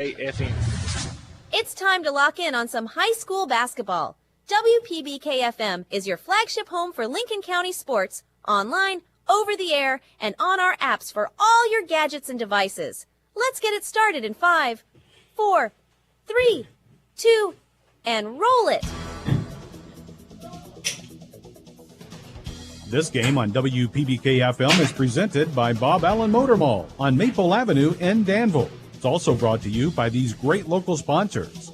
FM. It's time to lock in on some high school basketball. WPBK-FM is your flagship home for Lincoln County sports, online, over the air, and on our apps for all your gadgets and devices. Let's get it started in 5, 4, 3, 2, and roll it. This game on WPBK-FM is presented by Bob Allen Motor Mall on Maple Avenue in Danville. It's also brought to you by these great local sponsors.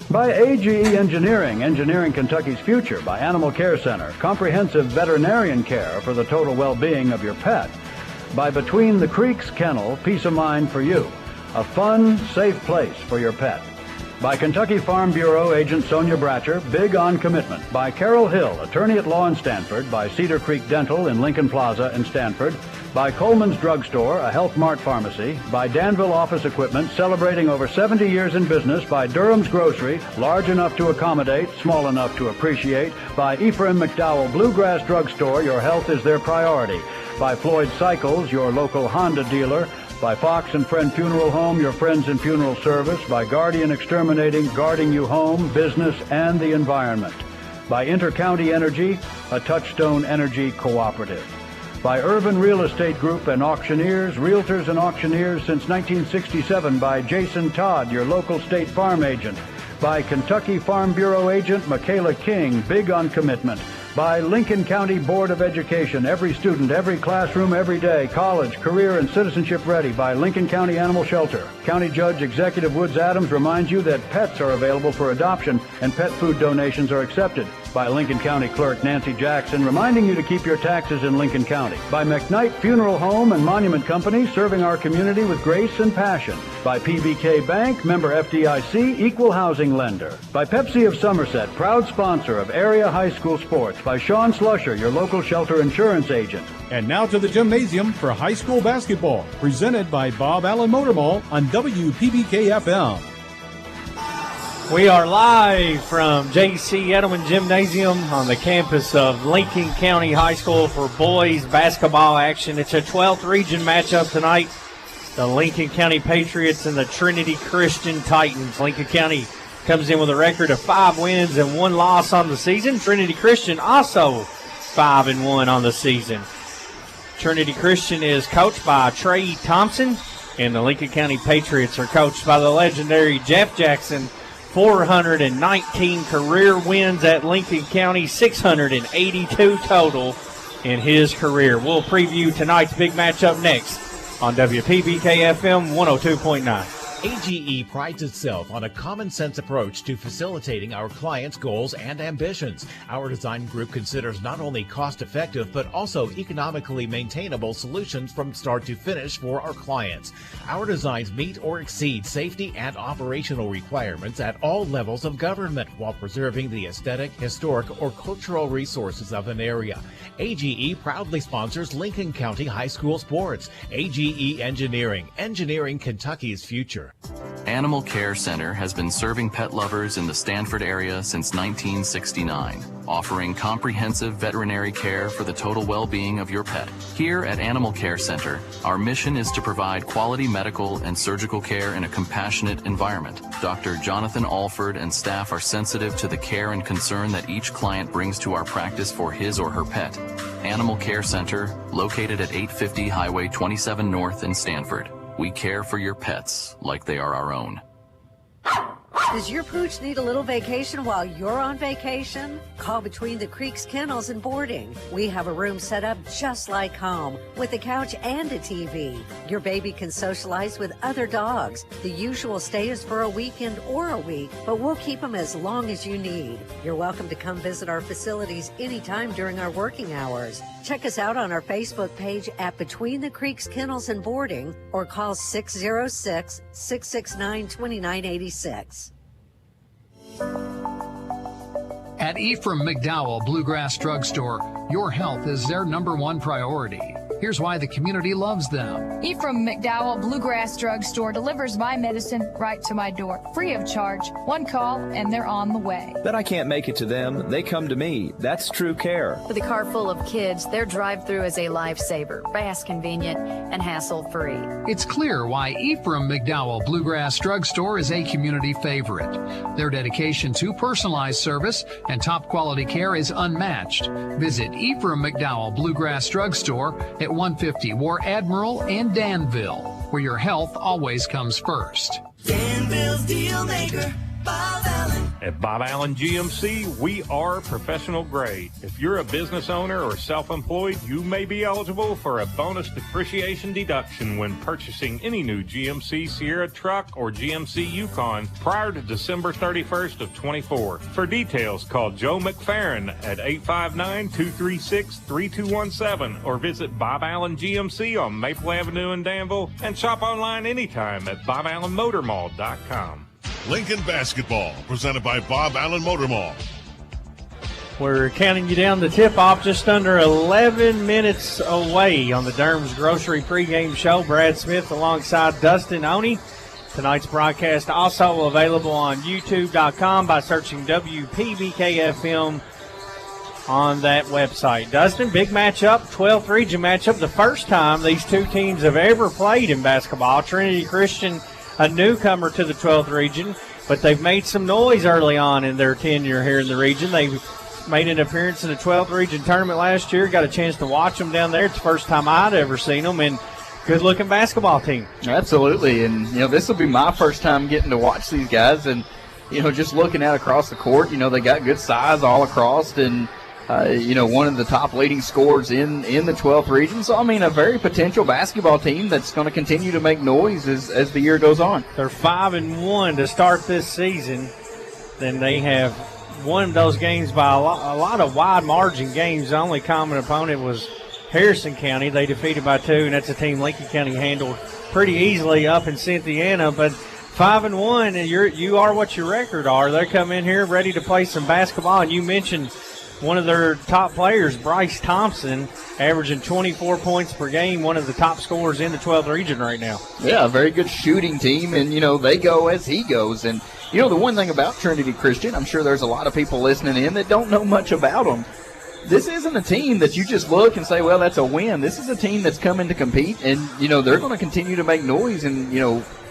By AGE Engineering, engineering Kentucky's future. By Animal Care Center, comprehensive veterinarian care for the total well-being of your pet. By Between the Creeks Kennel, peace of mind for you. A fun, safe place for your pet. By Kentucky Farm Bureau agent Sonia Bratcher, big on commitment. By Carol Hill, attorney at law in Stanford. By Cedar Creek Dental in Lincoln Plaza in Stanford. By Coleman's Drugstore, a Health Mart pharmacy. By Danville Office Equipment, celebrating over 70 years in business. By Durham's Grocery, large enough to accommodate, small enough to appreciate. By Ephraim McDowell Bluegrass Drugstore, your health is their priority. By Floyd Cycles, your local Honda dealer. By Fox and Friend Funeral Home, your friends in funeral service. By Guardian Exterminating, guarding you home, business, and the environment. By Intercounty Energy, a Touchstone Energy cooperative. By Urban Real Estate Group and Auctioneers, Realtors and Auctioneers since 1967. By Jason Todd, your local State Farm agent. By Kentucky Farm Bureau agent Michaela King, big on commitment. By Lincoln County Board of Education, every student, every classroom, every day, college, career, and citizenship ready. By Lincoln County Animal Shelter. County Judge Executive Woods Adams reminds you that pets are available for adoption and pet food donations are accepted. By Lincoln County Clerk Nancy Jackson, reminding you to keep your taxes in Lincoln County. By McKnight Funeral Home and Monument Company, serving our community with grace and passion. By PBK Bank, member FDIC, equal housing lender. By Pepsi of Somerset, proud sponsor of area high school sports. By Sean Slusher, your local shelter insurance agent. And now to the gymnasium for high school basketball, presented by Bob Allen Motor Mall on WPBK-FM. We are live from J.C. Edelman Gymnasium on the campus of Lincoln County High School for boys basketball action. It's a 12th region matchup tonight. The Lincoln County Patriots and the Trinity Christian Titans. Lincoln County comes in with a record of 5 wins and 1 loss on the season. Trinity Christian also 5-1 on the season. Trinity Christian is coached by Trey Thompson, and the Lincoln County Patriots are coached by the legendary Jeff Jackson. 419 career wins at Lincoln County, 682 total in his career. We'll preview tonight's big matchup next on WPBK-FM 102.9. AGE prides itself on a common-sense approach to facilitating our clients' goals and ambitions. Our design group considers not only cost-effective but also economically maintainable solutions from start to finish for our clients. Our designs meet or exceed safety and operational requirements at all levels of government while preserving the aesthetic, historic, or cultural resources of an area. AGE proudly sponsors Lincoln County High School sports. AGE Engineering, engineering Kentucky's future. Animal Care Center has been serving pet lovers in the Stanford area since 1969, offering comprehensive veterinary care for the total well-being of your pet. Here at Animal Care Center, our mission is to provide quality medical and surgical care in a compassionate environment. Dr. Jonathan Alford and staff are sensitive to the care and concern that each client brings to our practice for his or her pet. Animal Care Center, located at 850 Highway 27 North in Stanford. We care for your pets like they are our own. Does your pooch need a little vacation while you're on vacation? Call Between the Creeks Kennels and Boarding. We have a room set up just like home with a couch and a TV. Your baby can socialize with other dogs. The usual stay is for a weekend or a week, but we'll keep them as long as you need. You're welcome to come visit our facilities anytime during our working hours. Check us out on our Facebook page at Between the Creeks Kennels and Boarding or call 606-669-2986. At Ephraim McDowell Bluegrass Drugstore, your health is their #1 priority. Here's why the community loves them. Ephraim McDowell Bluegrass Drugstore delivers my medicine right to my door, free of charge. One call and they're on the way. But I can't make it to them. They come to me. That's true care. With a car full of kids, their drive-through is a lifesaver, fast, convenient, and hassle-free. It's clear why Ephraim McDowell Bluegrass Drugstore is a community favorite. Their dedication to personalized service and top quality care is unmatched. Visit Ephraim McDowell Bluegrass Drugstore at 150 War Admiral in Danville, where your health always comes first. Danville's Deal Maker, Bob Allen. At Bob Allen GMC, we are professional grade. If you're a business owner or self-employed, you may be eligible for a bonus depreciation deduction when purchasing any new GMC Sierra truck or GMC Yukon prior to December 31st of 24. For details, call Joe McFerrin at 859-236-3217 or visit Bob Allen GMC on Maple Avenue in Danville and shop online anytime at BobAllenMotorMall.com. Lincoln Basketball, presented by Bob Allen Motor Mall. We're counting you down the tip-off, just under 11 minutes away on the Durham's Grocery pregame show. Brad Smith alongside Dustin Oney. Tonight's broadcast also available on YouTube.com by searching WPBK-FM on that website. Dustin, big matchup, 12th region matchup, the first time these two teams have ever played in basketball. Trinity Christian, a newcomer to the 12th region, but they've made some noise early on in their tenure here in the region. They made an appearance in the 12th region tournament last year, got a chance to watch them down there. It's the first time I'd ever seen them, and good-looking basketball team. Absolutely, and, this will be my first time getting to watch these guys, and, just looking out across the court, they got good size all across, and, one of the top leading scorers in the 12th region. So, a very potential basketball team that's going to continue to make noise as the year goes on. They're 5-1 to start this season. Then they have won those games by a lot of wide margin games. The only common opponent was Harrison County. They defeated by 2, and that's a team Lincoln County handled pretty easily up in Cynthiana. But 5-1, and you are what your record are. They come in here ready to play some basketball, and you mentioned one of their top players, Bryce Thompson, averaging 24 points per game, one of the top scorers in the 12th region right now. Yeah, a very good shooting team, and, they go as he goes. And, the one thing about Trinity Christian, I'm sure there's a lot of people listening in that don't know much about them. This isn't a team that you just look and say, well, that's a win. This is a team that's coming to compete, and, they're going to continue to make noise. And,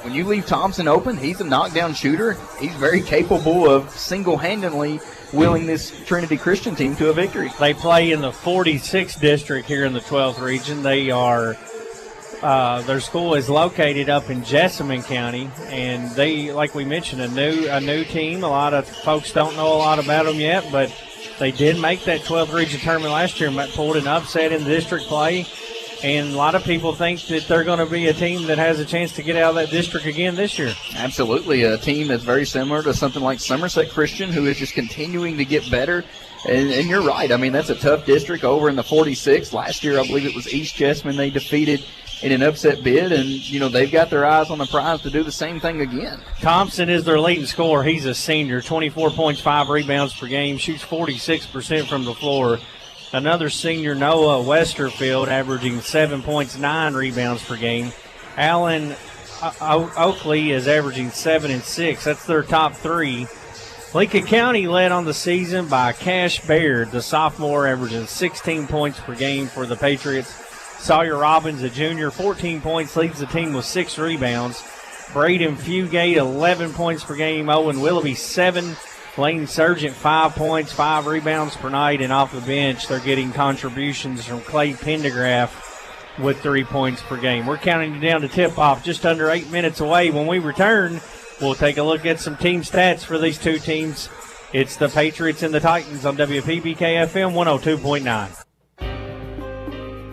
when you leave Thompson open, he's a knockdown shooter. He's very capable of single-handedly willing this Trinity Christian team to a victory. They play in the 46th district here in the 12th region. They are their school is located up in Jessamine County, and they, like we mentioned, a new team. A lot of folks don't know a lot about them yet, but they did make that 12th region tournament last year and pulled an upset in the district play. And a lot of people think that they're going to be a team that has a chance to get out of that district again this year. Absolutely. A team that's very similar to something like Somerset Christian, who is just continuing to get better. And you're right. That's a tough district over in the 46th. Last year, I believe it was East Jessamine they defeated in an upset bid. And, they've got their eyes on the prize to do the same thing again. Thompson is their leading scorer. He's a senior, 24 points, 5 rebounds per game, shoots 46% from the floor. Another senior, Noah Westerfield, averaging 7 points, 9 rebounds per game. Allen Oakley is averaging 7 and 6. That's their top 3. Lincoln County led on the season by Cash Baird, the sophomore, averaging 16 points per game for the Patriots. Sawyer Robbins, a junior, 14 points, leads the team with 6 rebounds. Braden Fugate, 11 points per game. Owen Willoughby, 7. Lane Sargent, 5 points, 5 rebounds per night, and off the bench they're getting contributions from Clay Pendergraph with 3 points per game. We're counting you down to tip-off, just under 8 minutes away. When we return, we'll take a look at some team stats for these two teams. It's the Patriots and the Titans on WPBK-FM 102.9.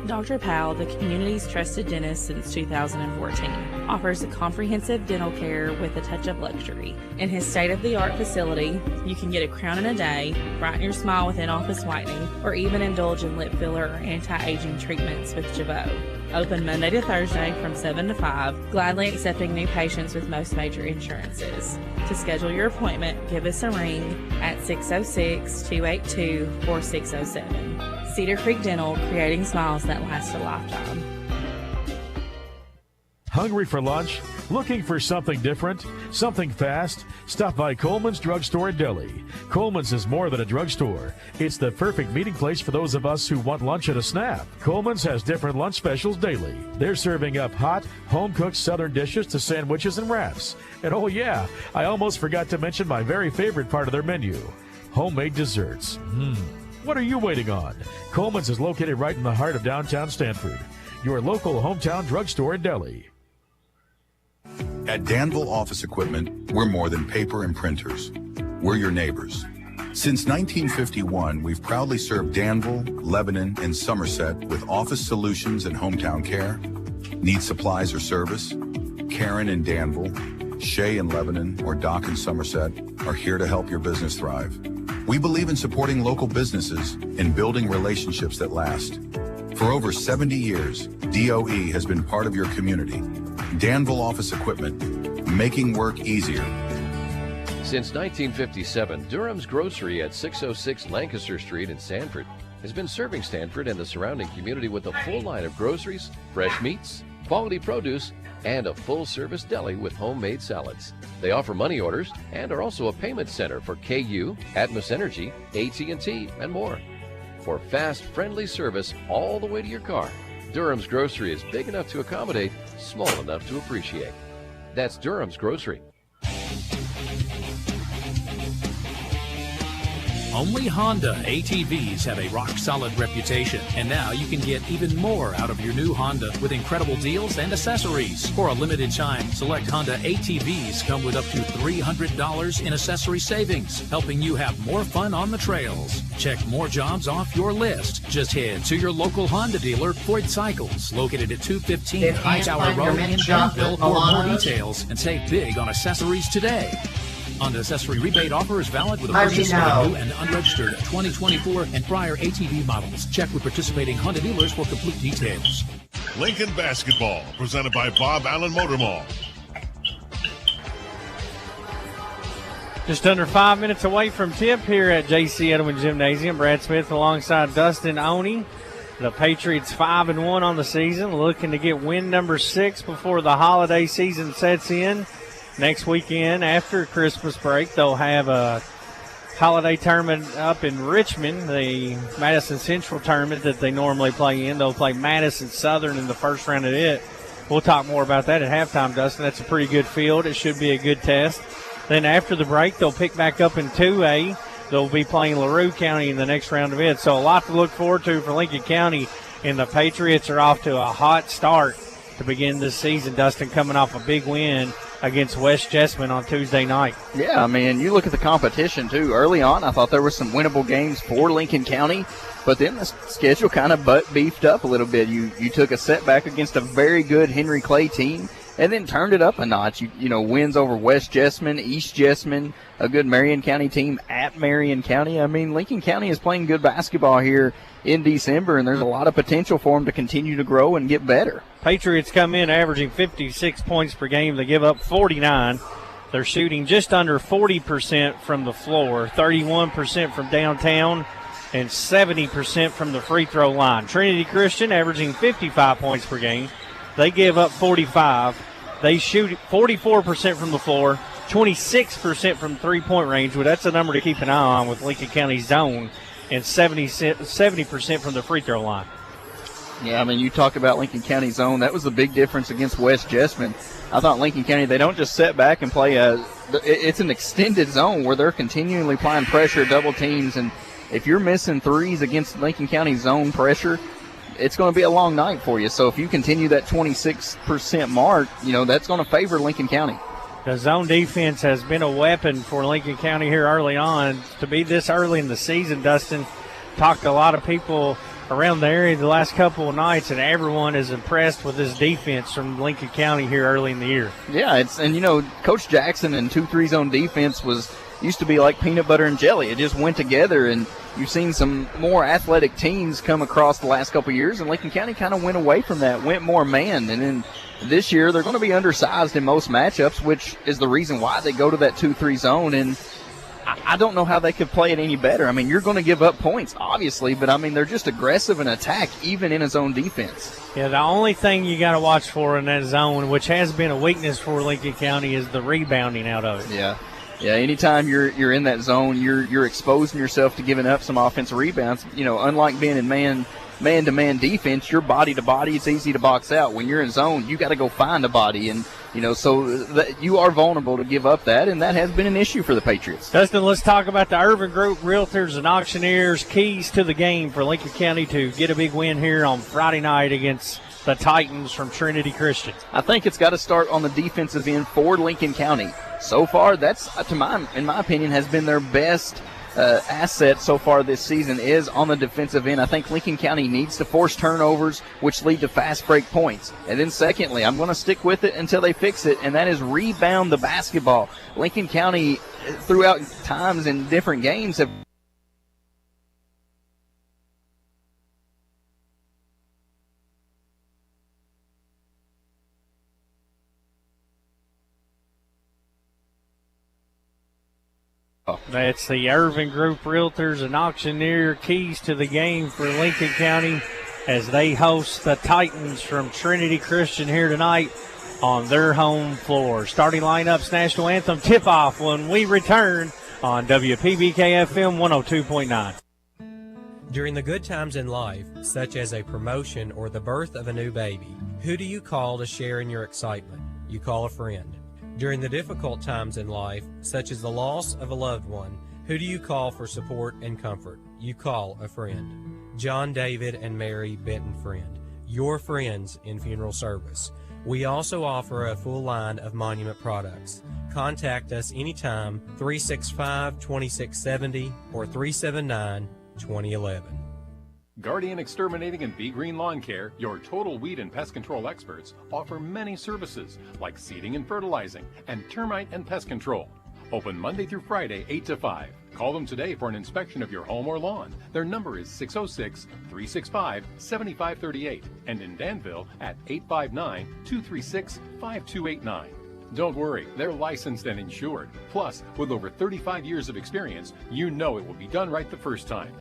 Dr. Powell, the community's trusted dentist since 2014, offers a comprehensive dental care with a touch of luxury. In his state-of-the-art facility, you can get a crown in a day, brighten your smile with in-office whitening, or even indulge in lip filler or anti-aging treatments with Jabot. Open Monday to Thursday from 7 to 5, gladly accepting new patients with most major insurances. To schedule your appointment, give us a ring at 606-282-4607. Cedar Creek Dental, creating smiles that last a lifetime. Hungry for lunch? Looking for something different? Something fast? Stop by Coleman's Drugstore and Deli. Coleman's is more than a drugstore. It's the perfect meeting place for those of us who want lunch at a snap. Coleman's has different lunch specials daily. They're serving up hot, home-cooked southern dishes to sandwiches and wraps. And oh yeah, I almost forgot to mention my very favorite part of their menu, homemade desserts. What are you waiting on? Coleman's is located right in the heart of downtown Stanford. Your local hometown drugstore and deli. At Danville Office Equipment, we're more than paper and printers. We're your neighbors. Since 1951, we've proudly served Danville, Lebanon, and Somerset with office solutions and hometown care. Need supplies or service? Karen in Danville, Shay in Lebanon, or Doc in Somerset are here to help your business thrive. We believe in supporting local businesses and building relationships that last. For over 70 years, DOE has been part of your community. Danville Office Equipment, making work easier. Since 1957, Durham's Grocery at 606 Lancaster Street in Sanford has been serving Stanford and the surrounding community with a full line of groceries, fresh meats, quality produce, and a full-service deli with homemade salads. They offer money orders and are also a payment center for KU, Atmos Energy, AT&T, and more. For fast, friendly service all the way to your car, Durham's Grocery is big enough to accommodate, small enough to appreciate. That's Durham's Grocery. Only Honda ATVs have a rock-solid reputation, and now you can get even more out of your new Honda with incredible deals and accessories. For a limited time, select Honda ATVs come with up to $300 in accessory savings, helping you have more fun on the trails. Check more jobs off your list. Just head to your local Honda dealer, Ford Cycles, located at 215 Hightower Road in Danville for more details and save big on accessories today. Honda accessory rebate offer is valid with a purchase of a new and unregistered 2024 and prior ATV models. Check with participating Honda dealers for complete details. Lincoln Basketball, presented by Bob Allen Motor Mall. Just under 5 minutes away from tip here at J.C. Edelman Gymnasium. Brad Smith alongside Dustin Oney. The Patriots 5-1 on the season, looking to get win number 6 before the holiday season sets in. Next weekend, after Christmas break, they'll have a holiday tournament up in Richmond, the Madison Central tournament that they normally play in. They'll play Madison Southern in the first round of it. We'll talk more about that at halftime, Dustin. That's a pretty good field. It should be a good test. Then after the break, they'll pick back up in 2A. They'll be playing LaRue County in the next round of it. So a lot to look forward to for Lincoln County, and the Patriots are off to a hot start to begin this season, Dustin, coming off a big win against West Jessamine on Tuesday night. Yeah, I mean, you look at the competition, too. Early on, I thought there were some winnable games for Lincoln County, but then the schedule kind of beefed up a little bit. You took a setback against a very good Henry Clay team and then turned it up a notch. You know, wins over West Jessamine, East Jessamine, a good Marion County team at Marion County. I mean, Lincoln County is playing good basketball here in December, and there's a lot of potential for them to continue to grow and get better. Patriots come in averaging 56 points per game. They give up 49. They're shooting just under 40% from the floor, 31% from downtown, and 70% from the free throw line. Trinity Christian averaging 55 points per game. They give up 45. They shoot 44% from the floor, 26% from three-point range. Well, that's a number to keep an eye on with Lincoln County zone, and 70% from the free throw line. Yeah, I mean, you talk about Lincoln County zone. That was the big difference against West Jessamine. I thought Lincoln County, they don't just sit back and play it's an extended zone where they're continually applying pressure, double teams, and if you're missing threes against Lincoln County zone pressure, it's going to be a long night for you. So if you continue that 26% mark, you know, that's going to favor Lincoln County. The zone defense has been a weapon for Lincoln County here early on. To be this early in the season, Dustin, talked to a lot of people around the area the last couple of nights, and everyone is impressed with this defense from Lincoln County here early in the year. Yeah, and you know, Coach Jackson and 2-3 zone defense was, used to be like peanut butter and jelly. It just went together, and you've seen some more athletic teams come across the last couple of years, and Lincoln County kind of went away from that, went more man. And then this year they're going to be undersized in most matchups, which is the reason why they go to that 2-3 zone. And I don't know how they could play it any better. I mean, you're going to give up points, obviously, but, I mean, they're just aggressive and attack even in a zone defense. Yeah, the only thing you got to watch for in that zone, which has been a weakness for Lincoln County, is the rebounding out of it. Yeah. Yeah, anytime you're in that zone, you're exposing yourself to giving up some offensive rebounds. You know, unlike being in man-to-man defense, you're body-to-body, it's easy to box out. When you're in zone, you got to go find a body, and you know, so that you are vulnerable to give up that, and that has been an issue for the Patriots. Dustin, let's talk about the Irvin Group Realtors and Auctioneers, keys to the game for Lincoln County to get a big win here on Friday night against the Titans from Trinity Christian. I think it's got to start on the defensive end for Lincoln County. So far, that's, in my opinion, has been their best asset so far this season is on the defensive end. I think Lincoln County needs to force turnovers, which lead to fast break points. And then secondly, I'm going to stick with it until they fix it, and that is rebound the basketball. Lincoln County, throughout times in different games, have That's the Irvin Group Realtors and Auctioneer, keys to the game for Lincoln County as they host the Titans from Trinity Christian here tonight on their home floor. Starting lineups, national anthem tip-off when we return on WPBK-FM 102.9. During the good times in life, such as a promotion or the birth of a new baby, who do you call to share in your excitement? You call a friend. During the difficult times in life, such as the loss of a loved one, who do you call for support and comfort? You call a friend. John David and Mary Benton Friend, your friends in funeral service. We also offer a full line of monument products. Contact us anytime, 365-2670 or 379-2011. Guardian Exterminating and Be Green Lawn Care, your total weed and pest control experts, offer many services like seeding and fertilizing and termite and pest control. Open Monday through Friday, 8 to 5. Call them today for an inspection of your home or lawn. Their number is 606-365-7538 and in Danville at 859-236-5289. Don't worry, they're licensed and insured. Plus, with over 35 years of experience, you know it will be done right the first time.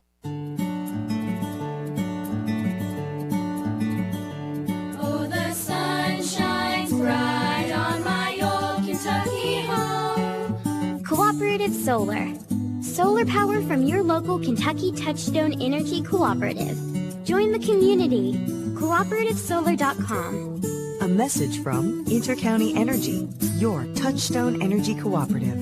Right on my old Kentucky home. Cooperative Solar. Solar power from your local Kentucky Touchstone Energy Cooperative. Join the community. CooperativeSolar.com. A message from Intercounty Energy, your Touchstone Energy Cooperative.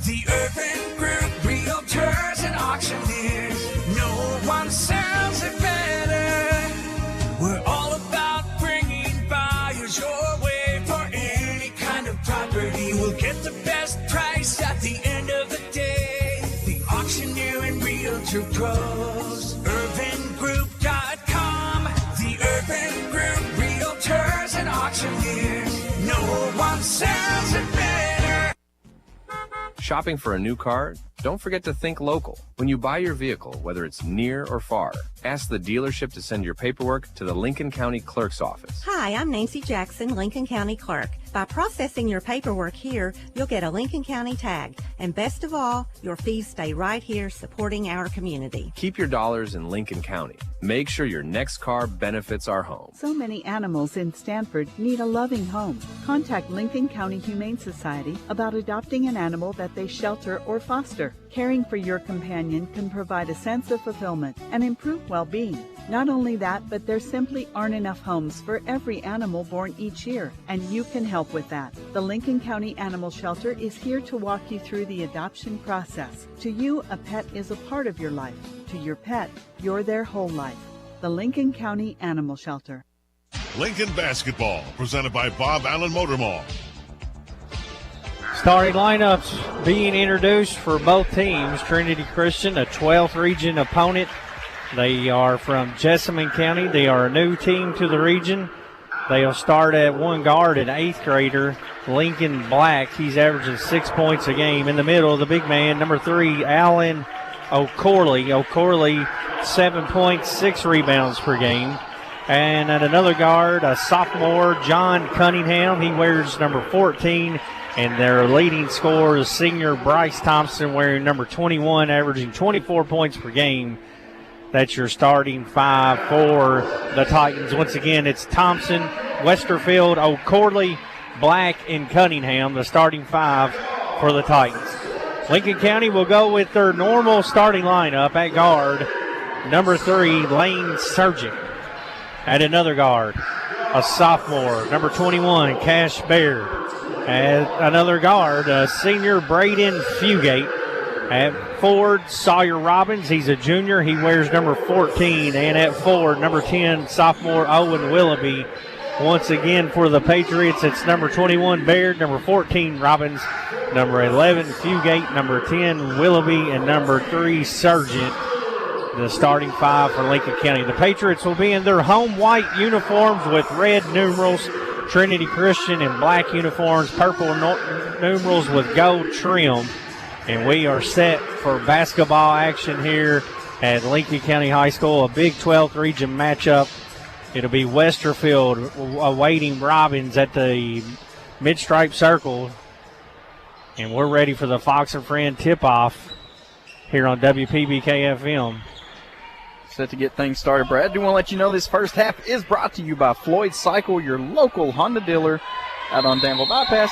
The Urban Group Realtors and Auctioneers. No one sells it better. We're all about your way for any kind of property. We'll get the best price at the end of the day. The Auctioneer and Realtor Pros. UrbanGroup.com. The Urban Group Realtors and Auctioneers. No one sells it better. Shopping for a new car? Don't forget to think local. When you buy your vehicle, whether it's near or far, ask the dealership to send your paperwork to the Lincoln County Clerk's office. Hi, I'm Nancy Jackson, Lincoln County Clerk. By processing your paperwork here, you'll get a Lincoln County tag. And best of all, your fees stay right here supporting our community. Keep your dollars in Lincoln County. Make sure your next car benefits our home. So many animals in Stanford need a loving home. Contact Lincoln County Humane Society about adopting an animal that they shelter or foster. Caring for your companion can provide a sense of fulfillment and improve well-being. Not only that, but there simply aren't enough homes for every animal born each year, and you can help with that. The Lincoln County Animal Shelter is here to walk you through the adoption process. To you, a pet is a part of your life. To your pet, you're their whole life. The Lincoln County Animal Shelter. Lincoln Basketball, presented by Bob Allen Motor Mall. Starting lineups being introduced for both teams. Trinity Christian, a 12th region opponent. They are from Jessamine County. They are a new team to the region. They'll start at one guard, an 8th grader, Lincoln Black. He's averaging 6 points a game. In the middle, the big man, number 3, Alan O'Corley. O'Corley, 7 points, 6 rebounds per game. And at another guard, a sophomore, John Cunningham. He wears number 14. And their leading scorer is senior Bryce Thompson, wearing number 21, averaging 24 points per game. That's your starting 5 for the Titans. Once again, it's Thompson, Westerfield, O'Corley, Black, and Cunningham, the starting 5 for the Titans. Lincoln County will go with their normal starting lineup at guard. Number 3, Lane Surgeon. At another guard, a sophomore, number 21, Cash Baird. At another guard, senior Braden Fugate. At forward, Sawyer Robbins. He's a junior. He wears number 14. And at forward, number 10, sophomore Owen Willoughby. Once again for the Patriots, it's number 21, Baird, number 14, Robbins, number 11, Fugate, number 10, Willoughby, and number 3, Sargent, the starting 5 for Lincoln County. The Patriots will be in their home white uniforms with red numerals, Trinity Christian in black uniforms, purple numerals with gold trim. And we are set for basketball action here at Lincoln County High School, a Big 12 region matchup. It'll be Westerfield awaiting Robbins at the mid-stripe circle. And we're ready for the Fox and Friend tip-off here on WPBK-FM. Set to get things started, Brad. Do want to let you know this first half is brought to you by Floyd Cycle, your local Honda dealer out on Danville Bypass.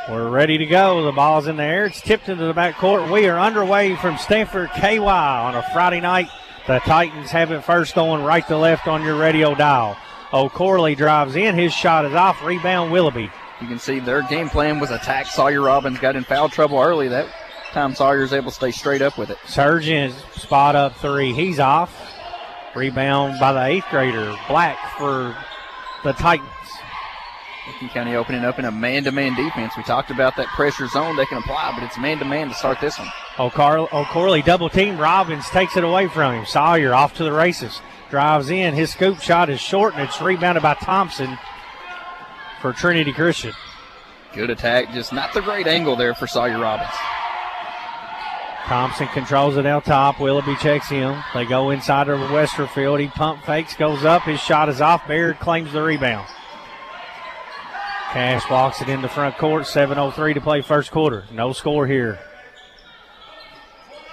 We're ready to go. The ball's in the air. It's tipped into the backcourt. We are underway from Stanford KY on a Friday night. The Titans have it first going right to left on your radio dial. O'Corley drives in. His shot is off. Rebound, Willoughby. You can see their game plan was attack. Sawyer Robbins got in foul trouble early. That time Sawyer's able to stay straight up with it. Surgeon spot up 3. He's off. Rebound by the 8th grader. Black for the Titans. Lincoln County opening up in a man-to-man defense. We talked about that pressure zone they can apply, but it's man-to-man to start this one. O'Corley double-team. Robbins takes it away from him. Sawyer off to the races. Drives in. His scoop shot is short, and it's rebounded by Thompson for Trinity Christian. Good attack. Just not the great angle there for Sawyer Robbins. Thompson controls it out top. Willoughby checks him. They go inside of Westerfield. He pump fakes, goes up. His shot is off. Baird claims the rebound. Cash walks it into front court. 7:03 to play first quarter. No score here.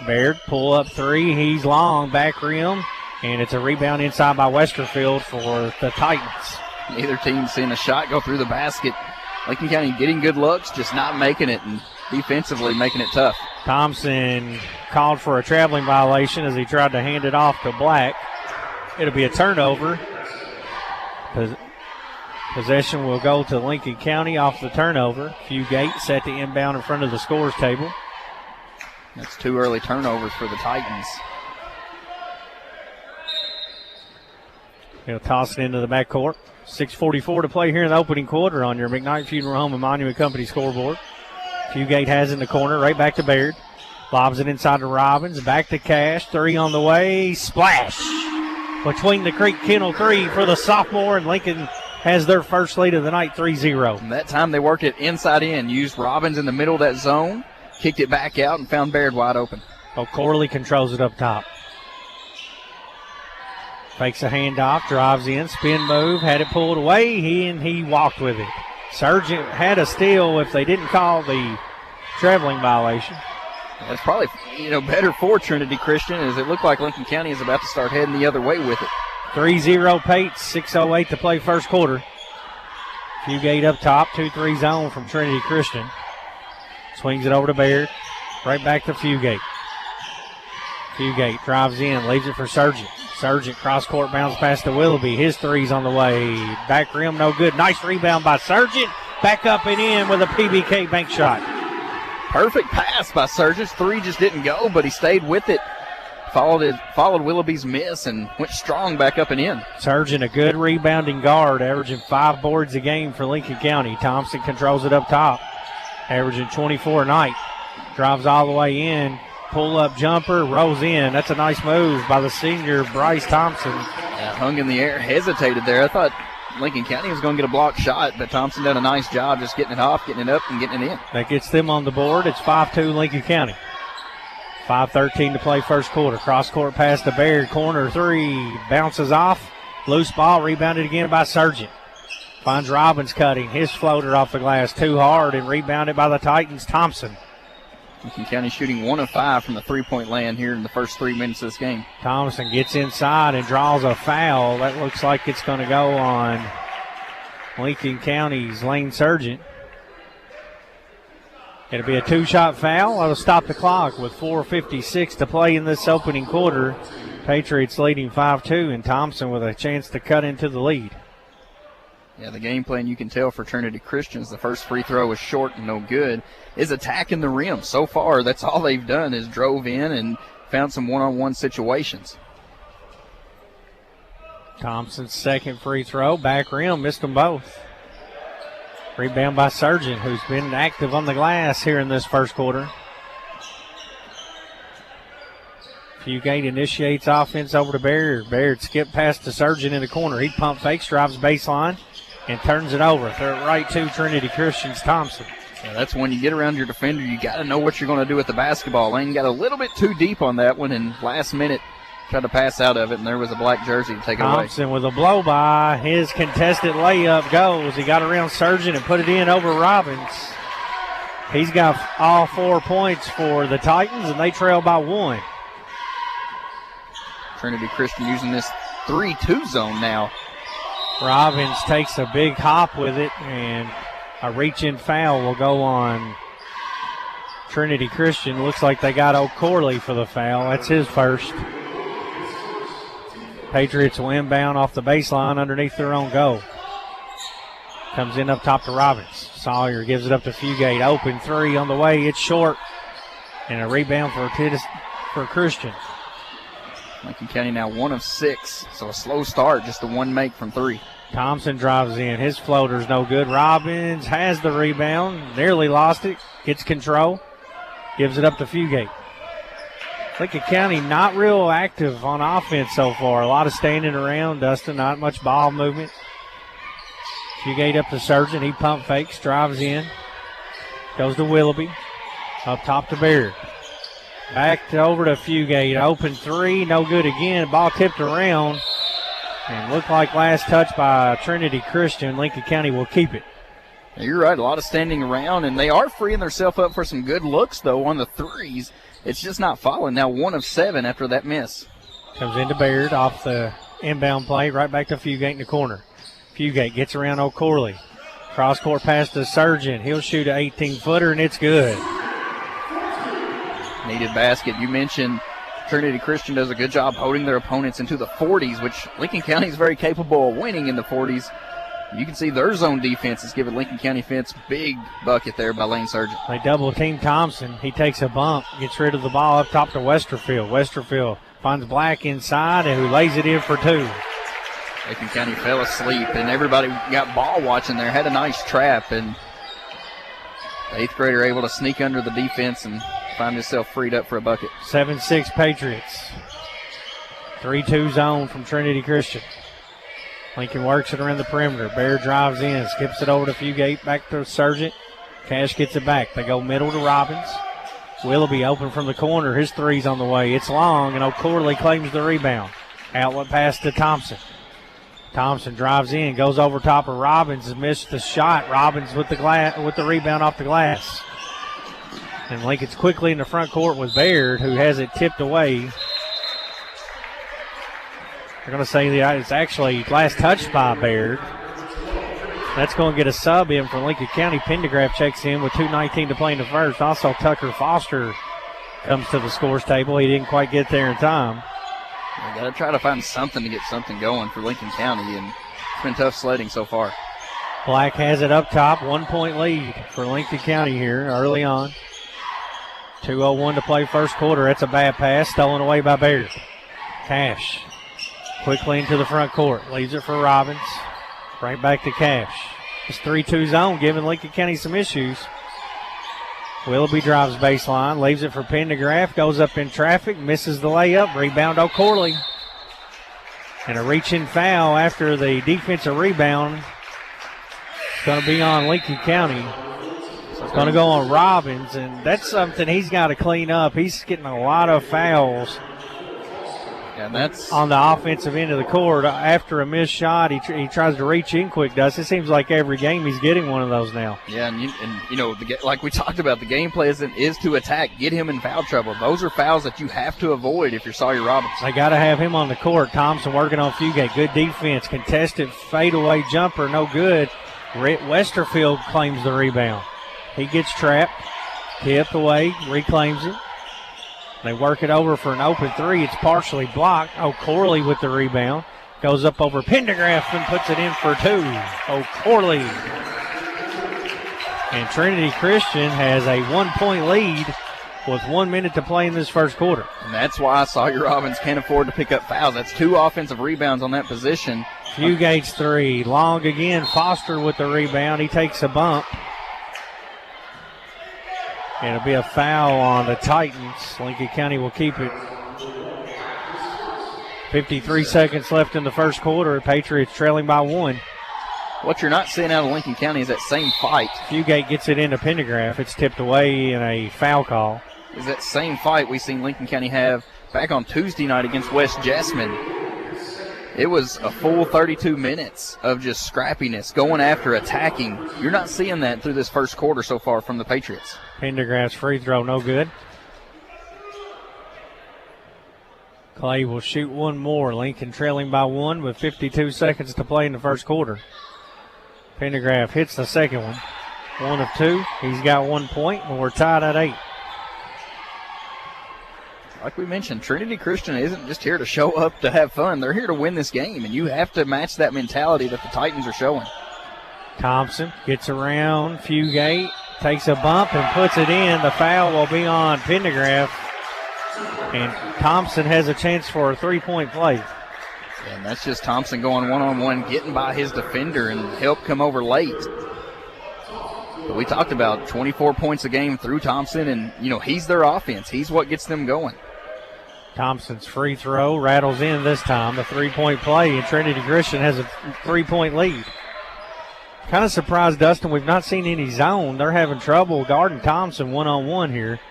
Baird pull up 3. He's long. Back rim. And it's a rebound inside by Westerfield for the Titans. Neither team seeing a shot go through the basket. Lincoln County getting good looks, just not making it, and defensively making it tough. Thompson called for a traveling violation as he tried to hand it off to Black. It'll be a turnover. Possession will go to Lincoln County off the turnover. Fugate set to inbound in front of the scorer's table. That's 2 early turnovers for the Titans. He'll toss it into the backcourt. 6:44 to play here in the opening quarter on your McKnight Funeral Home and Monument Company scoreboard. Fugate has in the corner, right back to Baird. Lobs it inside to Robbins, back to Cash. 3 on the way. Splash! Between the Creek Kennel 3 for the sophomore, and Lincoln has their first lead of the night, 3-0. And that time they worked it inside in, used Robbins in the middle of that zone, kicked it back out, and found Baird wide open. O'Corley controls it up top. Fakes a handoff, drives in, spin move, had it pulled away, he walked with it. Sargent had a steal if they didn't call the traveling violation. That's probably better for Trinity Christian, as it looked like Lincoln County is about to start heading the other way with it. 3-0 Pates, 6:08 to play first quarter. Fugate up top, 2-3 zone from Trinity Christian. Swings it over to Baird, right back to Fugate. Fugate drives in, leaves it for Sargent. Sargent cross-court bounce pass to Willoughby. His 3's on the way. Back rim, no good. Nice rebound by Sargent. Back up and in with a PBK bank shot. Perfect pass by Sargent. 3 just didn't go, but he stayed with it. Followed Willoughby's miss and went strong back up and in. Sargent, a good rebounding guard, averaging 5 boards a game for Lincoln County. Thompson controls it up top, averaging 24 a night. Drives all the way in. Pull-up jumper, rolls in. That's a nice move by the senior, Bryce Thompson. Yeah, hung in the air, hesitated there. I thought Lincoln County was going to get a blocked shot, but Thompson did a nice job just getting it off, getting it up, and getting it in. That gets them on the board. It's 5-2 Lincoln County. 5:13 to play first quarter. Cross-court pass to Baird. Corner three. Bounces off. Loose ball. Rebounded again by Sargent. Finds Robbins cutting. His floater off the glass too hard and rebounded by the Titans. Thompson. Lincoln County shooting 1 of 5 from the three-point land here in the first 3 minutes of this game. Thompson gets inside and draws a foul. That looks like it's going to go on Lincoln County's Lane Sargent. It'll be a 2-shot foul. That'll stop the clock with 4:56 to play in this opening quarter. Patriots leading 5-2, and Thompson with a chance to cut into the lead. Yeah, the game plan, you can tell for Trinity Christians, the first free throw was short and no good, is attacking the rim. So far, that's all they've done is drove in and found some one-on-one situations. Thompson's second free throw, back rim, missed them both. Rebound by Sargent, who's been active on the glass here in this first quarter. Fugate initiates offense over to Baird. Baird skipped past to Sargent in the corner. He pump fakes, drives baseline, and turns it over. Throw it right to Trinity Christian's Thompson. Yeah, that's when you get around your defender, you got to know what you're going to do with the basketball. Lane got a little bit too deep on that one, and last minute tried to pass out of it, and there was a black jersey to take it away. Thompson with a blow-by. His contested layup goes. He got around Sargent and put it in over Robbins. He's got all 4 points for the Titans, and they trail by 1. Trinity Christian using this 3-2 zone now. Robbins takes a big hop with it, and a reach-in foul will go on Trinity Christian. Looks like they got O'Corley for the foul. That's his first. Patriots will inbound off the baseline underneath their own goal. Comes in up top to Robbins. Sawyer gives it up to Fugate. Open three on the way. It's short. And a rebound for Christian. Lincoln County now 1 of 6. So a slow start, just a 1 make from 3. Thompson drives in. His floater's no good. Robbins has the rebound. Nearly lost it. Gets control. Gives it up to Fugate. Lincoln County not real active on offense so far. A lot of standing around, Dustin. Not much ball movement. Fugate up to Sargent. He pump fakes, drives in. Goes to Willoughby. Up top to Baird. Back over to Fugate. Open three. No good again. Ball tipped around. And looked like last touch by Trinity Christian. Lincoln County will keep it. You're right. A lot of standing around. And they are freeing themselves up for some good looks, though, on the threes. It's just not falling. Now 1 of 7 after that miss. Comes into Baird off the inbound play. Right back to Fugate in the corner. Fugate gets around O'Corley. Cross-court pass to Sargent. He'll shoot an 18-footer, and it's good. Needed basket. You mentioned Trinity Christian does a good job holding their opponents into the 40s, which Lincoln County is very capable of winning in the 40s. You can see their zone defense is giving Lincoln County fence big bucket there by Lane Sargent. They double-team Thompson. He takes a bump, gets rid of the ball up top to Westerfield. Westerfield finds Black inside, and who lays it in for 2. Lincoln County fell asleep, and everybody got ball watching there. Had a nice trap, and the 8th grader able to sneak under the defense and find himself freed up for a bucket. 7-6 Patriots. 3-2 zone from Trinity Christian. Lincoln works it around the perimeter. Bear drives in, skips it over to Fugate, back to Sargent. Cash gets it back. They go middle to Robbins. Willoughby open from the corner. His three's on the way. It's long, and O'Corley claims the rebound. Outlet pass to Thompson. Thompson drives in, goes over top of Robbins and missed the shot. Robbins with the rebound off the glass. And Lincoln's quickly in the front court with Baird, who has it tipped away. They're going to say it's actually last touched by Baird. That's going to get a sub in for Lincoln County. Pendergraph checks in with 2:19 to play in the first. Also, Tucker Foster comes to the scores table. He didn't quite get there in time. They got to try to find something to get something going for Lincoln County, and it's been tough sledding so far. Black has it up top. 1 point lead for Lincoln County here early on. 2:01 to play first quarter. That's a bad pass stolen away by Baird. Cash quickly into the front court. Leaves it for Robbins. Right back to Cash. It's 3-2 zone, giving Lincoln County some issues. Willoughby drives baseline, leaves it for Pendergraph, goes up in traffic, misses the layup. Rebound O'Corley. And a reach-in foul after the defensive rebound. It's going to be on Lincoln County. It's going to go on Robbins, and that's something he's got to clean up. He's getting a lot of fouls. And that's on the offensive end of the court. After a missed shot, he tries to reach in quick, does it? Seems like every game he's getting one of those now. Yeah, and like we talked about, the game play is to attack, get him in foul trouble. Those are fouls that you have to avoid if you're Sawyer Robbins. They got to have him on the court. Thompson working on Fugate. Good defense. Contested fadeaway jumper, no good. Westerfield claims the rebound. He gets trapped, tipped away, reclaims it. They work it over for an open three. It's partially blocked. Corley with the rebound. Goes up over Pendergraft and puts it in for two. Corley. And Trinity Christian has a 1-point lead with 1 minute to play in this first quarter. And that's why Sawyer Robbins can't afford to pick up fouls. That's 2 offensive rebounds on that position. Fugate's three. Long again. Foster with the rebound. He takes a bump. And it'll be a foul on the Titans. Lincoln County will keep it. 53 seconds left in the first quarter. Patriots trailing by 1. What you're not seeing out of Lincoln County is that same fight. Fugate gets it into Pendergraft. It's tipped away in a foul call. Is that same fight we seen Lincoln County have back on Tuesday night against West Jessamine. It was a full 32 minutes of just scrappiness, going after, attacking. You're not seeing that through this first quarter so far from the Patriots. Pendergraft's free throw, no good. Clay will shoot one more. Lincoln trailing by 1 with 52 seconds to play in the first quarter. Pendergraft hits the second one. 1 of 2. He's got 1 point, and we're tied at 8. Like we mentioned, Trinity Christian isn't just here to show up to have fun. They're here to win this game, and you have to match that mentality that the Titans are showing. Thompson gets around Fugate, takes a bump and puts it in. The foul will be on Pendergraft, and Thompson has a chance for a 3-point play. And that's just Thompson going one-on-one, getting by his defender and help come over late. But we talked about 24 points a game through Thompson, and, he's their offense. He's what gets them going. Thompson's free throw rattles in this time. A 3-point play, and Trinity Christian has a 3-point lead. Kind of surprised, Dustin, we've not seen any zone. They're having trouble guarding Thompson one-on-one here.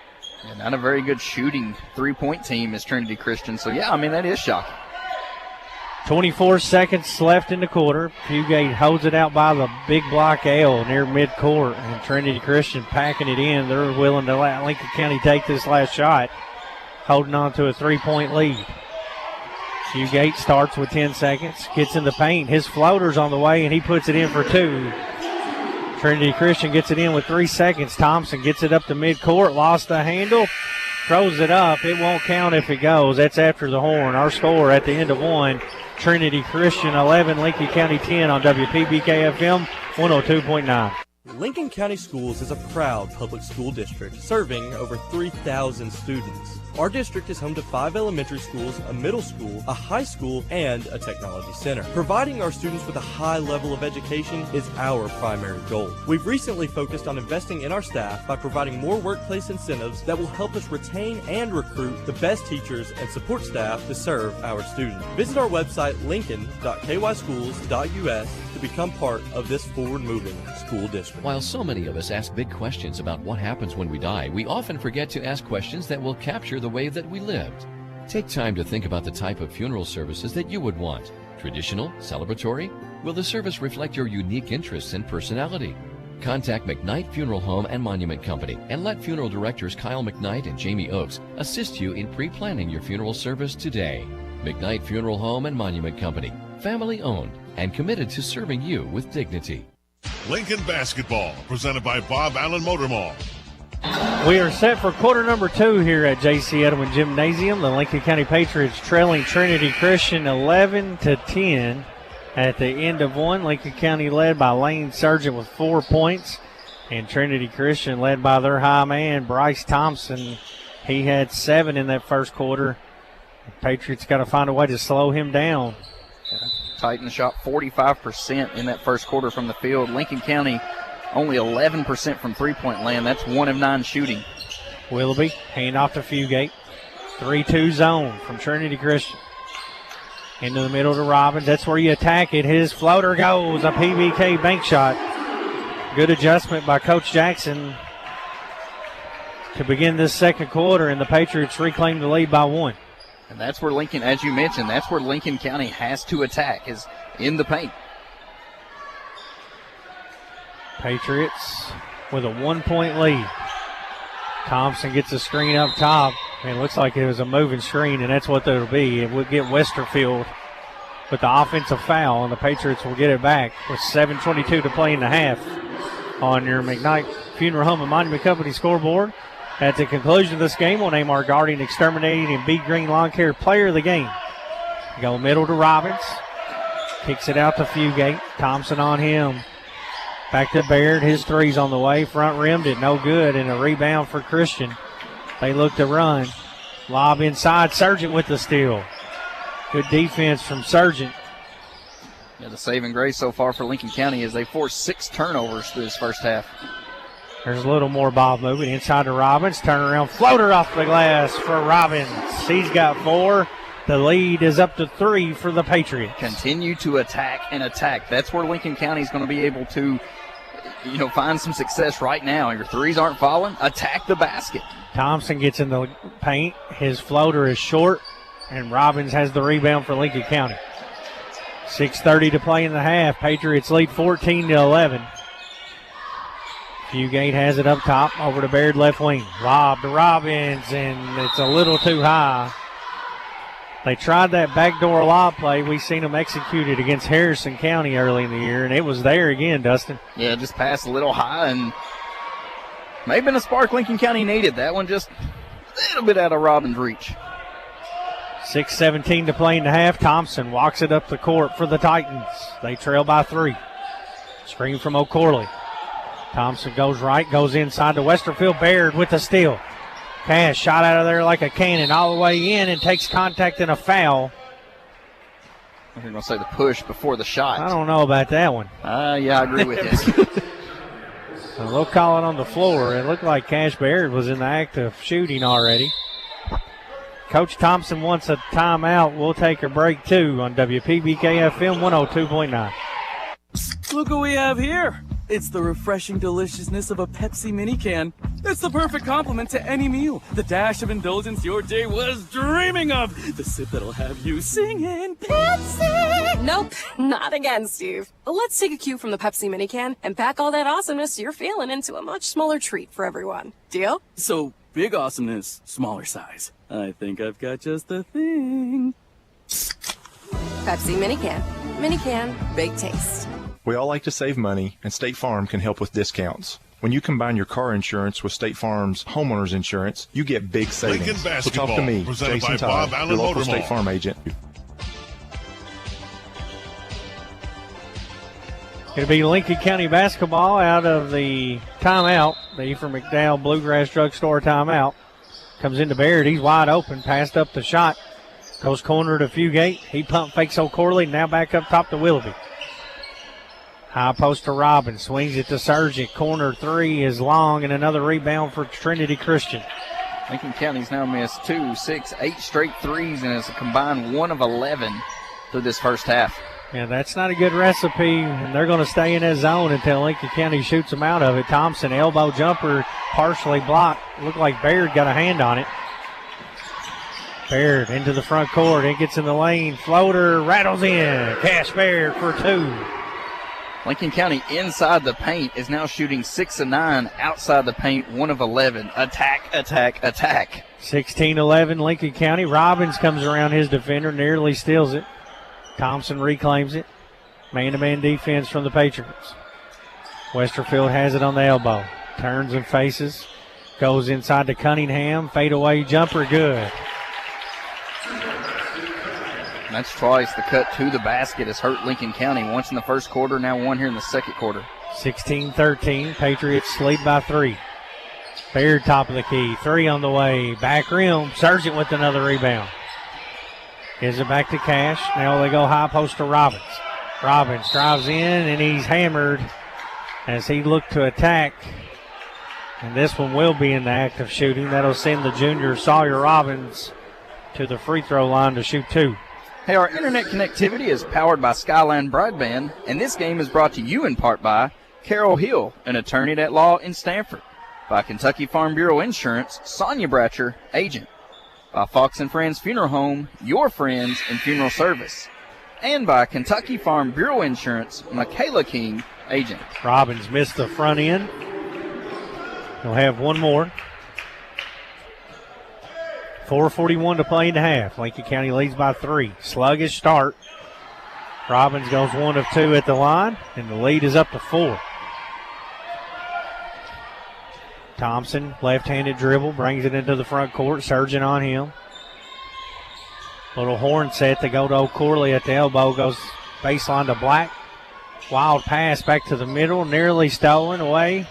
And not a very good shooting 3-point team is Trinity Christian. So, that is shocking. 24 seconds left in the quarter. Fugate holds it out by the big block L near midcourt, and Trinity Christian packing it in. They're willing to let Lincoln County take this last shot, holding on to a 3-point lead. Fugate starts with 10 seconds, gets in the paint. His floater's on the way, and he puts it in for 2. Trinity Christian gets it in with 3 seconds. Thompson gets it up to midcourt, lost the handle, throws it up. It won't count if it goes. That's after the horn. Our score at the end of 1, Trinity Christian 11, Lincoln County 10 on WPBK-FM 102.9. Lincoln County Schools is a proud public school district serving over 3,000 students. Our district is home to 5 elementary schools, a middle school, a high school, and a technology center. Providing our students with a high level of education is our primary goal. We've recently focused on investing in our staff by providing more workplace incentives that will help us retain and recruit the best teachers and support staff to serve our students. Visit our website, lincoln.kyschools.us, to become part of this forward-moving school district. While so many of us ask big questions about what happens when we die, we often forget to ask questions that will capture the way that we lived. Take time to think about the type of funeral services that you would want. Traditional? Celebratory? Will the service reflect your unique interests and personality? Contact McKnight Funeral Home and Monument Company and let funeral directors Kyle McKnight and Jamie Oakes assist you in pre-planning your funeral service today. McKnight Funeral Home and Monument Company, family owned and committed to serving you with dignity. Lincoln basketball, presented by Bob Allen Motor Mall. We are set for quarter number 2 here at J.C. Edelman Gymnasium. The Lincoln County Patriots trailing Trinity Christian 11-10 at the end of 1. Lincoln County led by Lane Sargent with 4 points, and Trinity Christian led by their high man, Bryce Thompson. He had 7 in that first quarter. The Patriots got to find a way to slow him down. Titans shot 45% in that first quarter from the field. Lincoln County only 11% from three-point land. That's 1 of 9 shooting. Willoughby, hand off to Fugate. 3-2 zone from Trinity Christian. Into the middle to Robbins. That's where you attack it. His floater goes. A PBK bank shot. Good adjustment by Coach Jackson to begin this second quarter, and the Patriots reclaim the lead by 1. And that's where Lincoln, as you mentioned, that's where Lincoln County has to attack, is in the paint. Patriots with a 1-point lead. Thompson gets a screen up top. It looks like it was a moving screen, and that's what it'll be. It would get Westerfield with the offensive foul, and the Patriots will get it back with 7:22 to play in the half on your McKnight Funeral Home and Monument Company scoreboard. At the conclusion of this game, we'll name our Guardian Exterminating and Bee Green Lawn Care Player of the Game. Go middle to Robbins. Kicks it out to Fugate. Thompson on him. Back to Baird. His three's on the way. Front rimmed it. No good. And a rebound for Christian. They look to run. Lob inside. Sargent with the steal. Good defense from Sargent. Yeah, the saving grace so far for Lincoln County is they forced 6 turnovers through this first half. There's a little more ball moving inside to Robbins. Turnaround floater off the glass for Robbins. He's got 4. The lead is up to 3 for the Patriots. Continue to attack and attack. That's where Lincoln County is going to be able to, find some success right now. Your threes aren't falling. Attack the basket. Thompson gets in the paint. His floater is short, and Robbins has the rebound for Lincoln County. 6:30 to play in the half. Patriots lead 14-11. Fugate has it up top, over to Baird left wing. Lob to Robbins, and it's a little too high. They tried that backdoor lob play. We've seen them execute it against Harrison County early in the year, and it was there again, Dustin. Yeah, just passed a little high, and may have been a spark Lincoln County needed. That one just a little bit out of Robbins' reach. 6:17 to play in the half. Thompson walks it up the court for the Titans. They trail by 3. Screen from O'Corley. Thompson goes right, goes inside to Westerfield. Baird with the steal. Cash shot out of there like a cannon all the way in and takes contact and a foul. I'm going to say the push before the shot. I don't know about that one. Yeah, I agree with you. So they'll call it on the floor. It looked like Cash Baird was in the act of shooting already. Coach Thompson wants a timeout. We'll take a break, too, on WPBK-FM 102.9. Look what we have here. It's the refreshing deliciousness of a Pepsi mini can. It's the perfect complement to any meal. The dash of indulgence your day was dreaming of. The sip that'll have you singing Pepsi. Nope, not again, Steve. Let's take a cue from the Pepsi mini can and pack all that awesomeness you're feeling into a much smaller treat for everyone. Deal? So, big awesomeness, smaller size. I think I've got just the thing. Pepsi mini can. Mini can, big taste. We all like to save money, and State Farm can help with discounts. When you combine your car insurance with State Farm's homeowner's insurance, you get big savings. Lincoln So basketball, talk to me, presented Jason by Todd, Bob Allen your local Motor State Mall. Farm agent. It'll be Lincoln County basketball out of the timeout. The Ephraim McDowell Bluegrass Drugstore timeout. Comes into Baird. He's wide open. Passed up the shot. Goes corner to Fugate. He pump fakes O'Corley. Now back up top to Willoughby. High post to Robbins. Swings it to Sargent. Corner 3 is long, and another rebound for Trinity Christian. Lincoln County's now missed 2, 6, 8 straight threes, and it's a combined 1 of 11 through this first half. Yeah, that's not a good recipe, and they're going to stay in that zone until Lincoln County shoots them out of it. Thompson, elbow jumper, partially blocked. Looked like Baird got a hand on it. Baird into the front court. It gets in the lane. Floater rattles in. Cash Baird for 2. Lincoln County inside the paint is now shooting 6 of 9. Outside the paint, 1 of 11. Attack, attack, attack. 16-11 Lincoln County. Robbins comes around his defender, nearly steals it. Thompson reclaims it. Man-to-man defense from the Patriots. Westerfield has it on the elbow. Turns and faces. Goes inside to Cunningham. Fadeaway jumper, good. And that's twice the cut to the basket has hurt Lincoln County. Once in the first quarter, now 1 here in the second quarter. 16-13. Patriots lead by 3. Baird top of the key. 3 on the way. Back rim. Sargent with another rebound. Gives it back to Cash. Now they go high post to Robbins. Robbins drives in, and he's hammered as he looked to attack. And this one will be in the act of shooting. That'll send the junior Sawyer Robbins to the free throw line to shoot 2. Hey, our internet connectivity is powered by Skyline Broadband, and this game is brought to you in part by Carol Hill, an attorney at law in Stanford, by Kentucky Farm Bureau Insurance, Sonia Bratcher, agent, by Fox and Friends Funeral Home, your friends in funeral service, and by Kentucky Farm Bureau Insurance, Michaela King, agent. Robbins missed the front end. He'll have one more. 4:41 to play in the half. Lincoln County leads by 3. Sluggish start. Robbins goes 1 of 2 at the line, and the lead is up to 4. Thompson, left-handed dribble, brings it into the front court, surging on him. Little horn set to go to O'Corley at the elbow, goes baseline to Black. Wild pass back to the middle, nearly stolen away,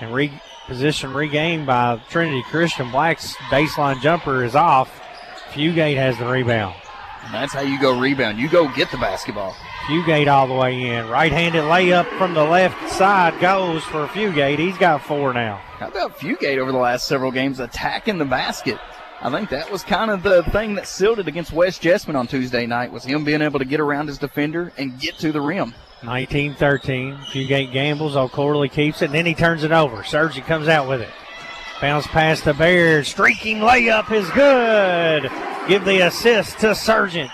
and position regained by Trinity Christian. Black's baseline jumper is off. Fugate has the rebound. And that's how you go rebound. You go get the basketball. Fugate all the way in. Right-handed layup from the left side goes for Fugate. He's got 4 now. How about Fugate over the last several games attacking the basket? I think that was kind of the thing that sealed it against West Jessamine on Tuesday night, was him being able to get around his defender and get to the rim. 19-13. Fugate gambles. O'Corley keeps it, and then he turns it over. Sergi comes out with it. Bounce past the Bears. Streaking layup is good. Give the assist to Sargent.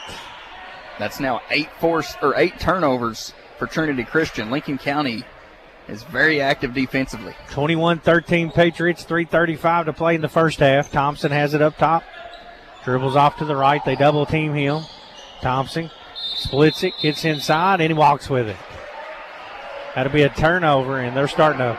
That's now 8 turnovers for Trinity Christian. Lincoln County is very active defensively. 21-13 Patriots, 3:35 to play in the first half. Thompson has it up top. Dribbles off to the right. They double team him. Thompson splits it, gets inside, and he walks with it. That'll be a turnover, and they're starting to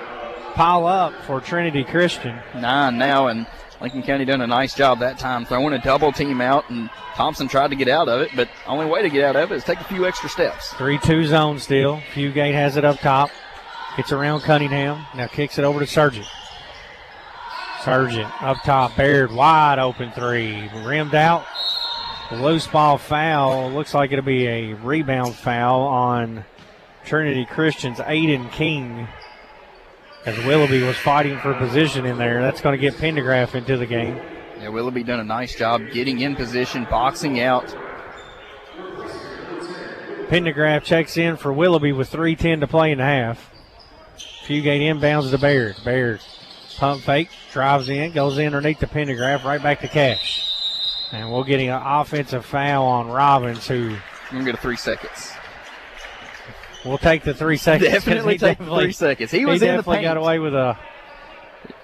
pile up for Trinity Christian. 9 now, and Lincoln County done a nice job that time throwing a double team out, and Thompson tried to get out of it, but the only way to get out of it is take a few extra steps. 3-2 zone still. Fugate has it up top. Gets around Cunningham. Now kicks it over to Sargent. Sargent up top. Baird wide open 3. Rimmed out. Loose ball foul. Looks like it'll be a rebound foul on Trinity Christian's Aiden King, as Willoughby was fighting for position in there. That's going to get Pendergraft into the game. Yeah, Willoughby done a nice job getting in position, boxing out. Pendergraft checks in for Willoughby with 3:10 to play in the half. Fugate inbounds to Baird. Baird pump fake, drives in, goes in underneath the Pendergraft, right back to Cash. And we're getting an offensive foul on Robbins, who... I'm going to get 3 seconds. We'll take the 3 seconds. Definitely take 3 seconds. He was in the paint. Definitely got away with a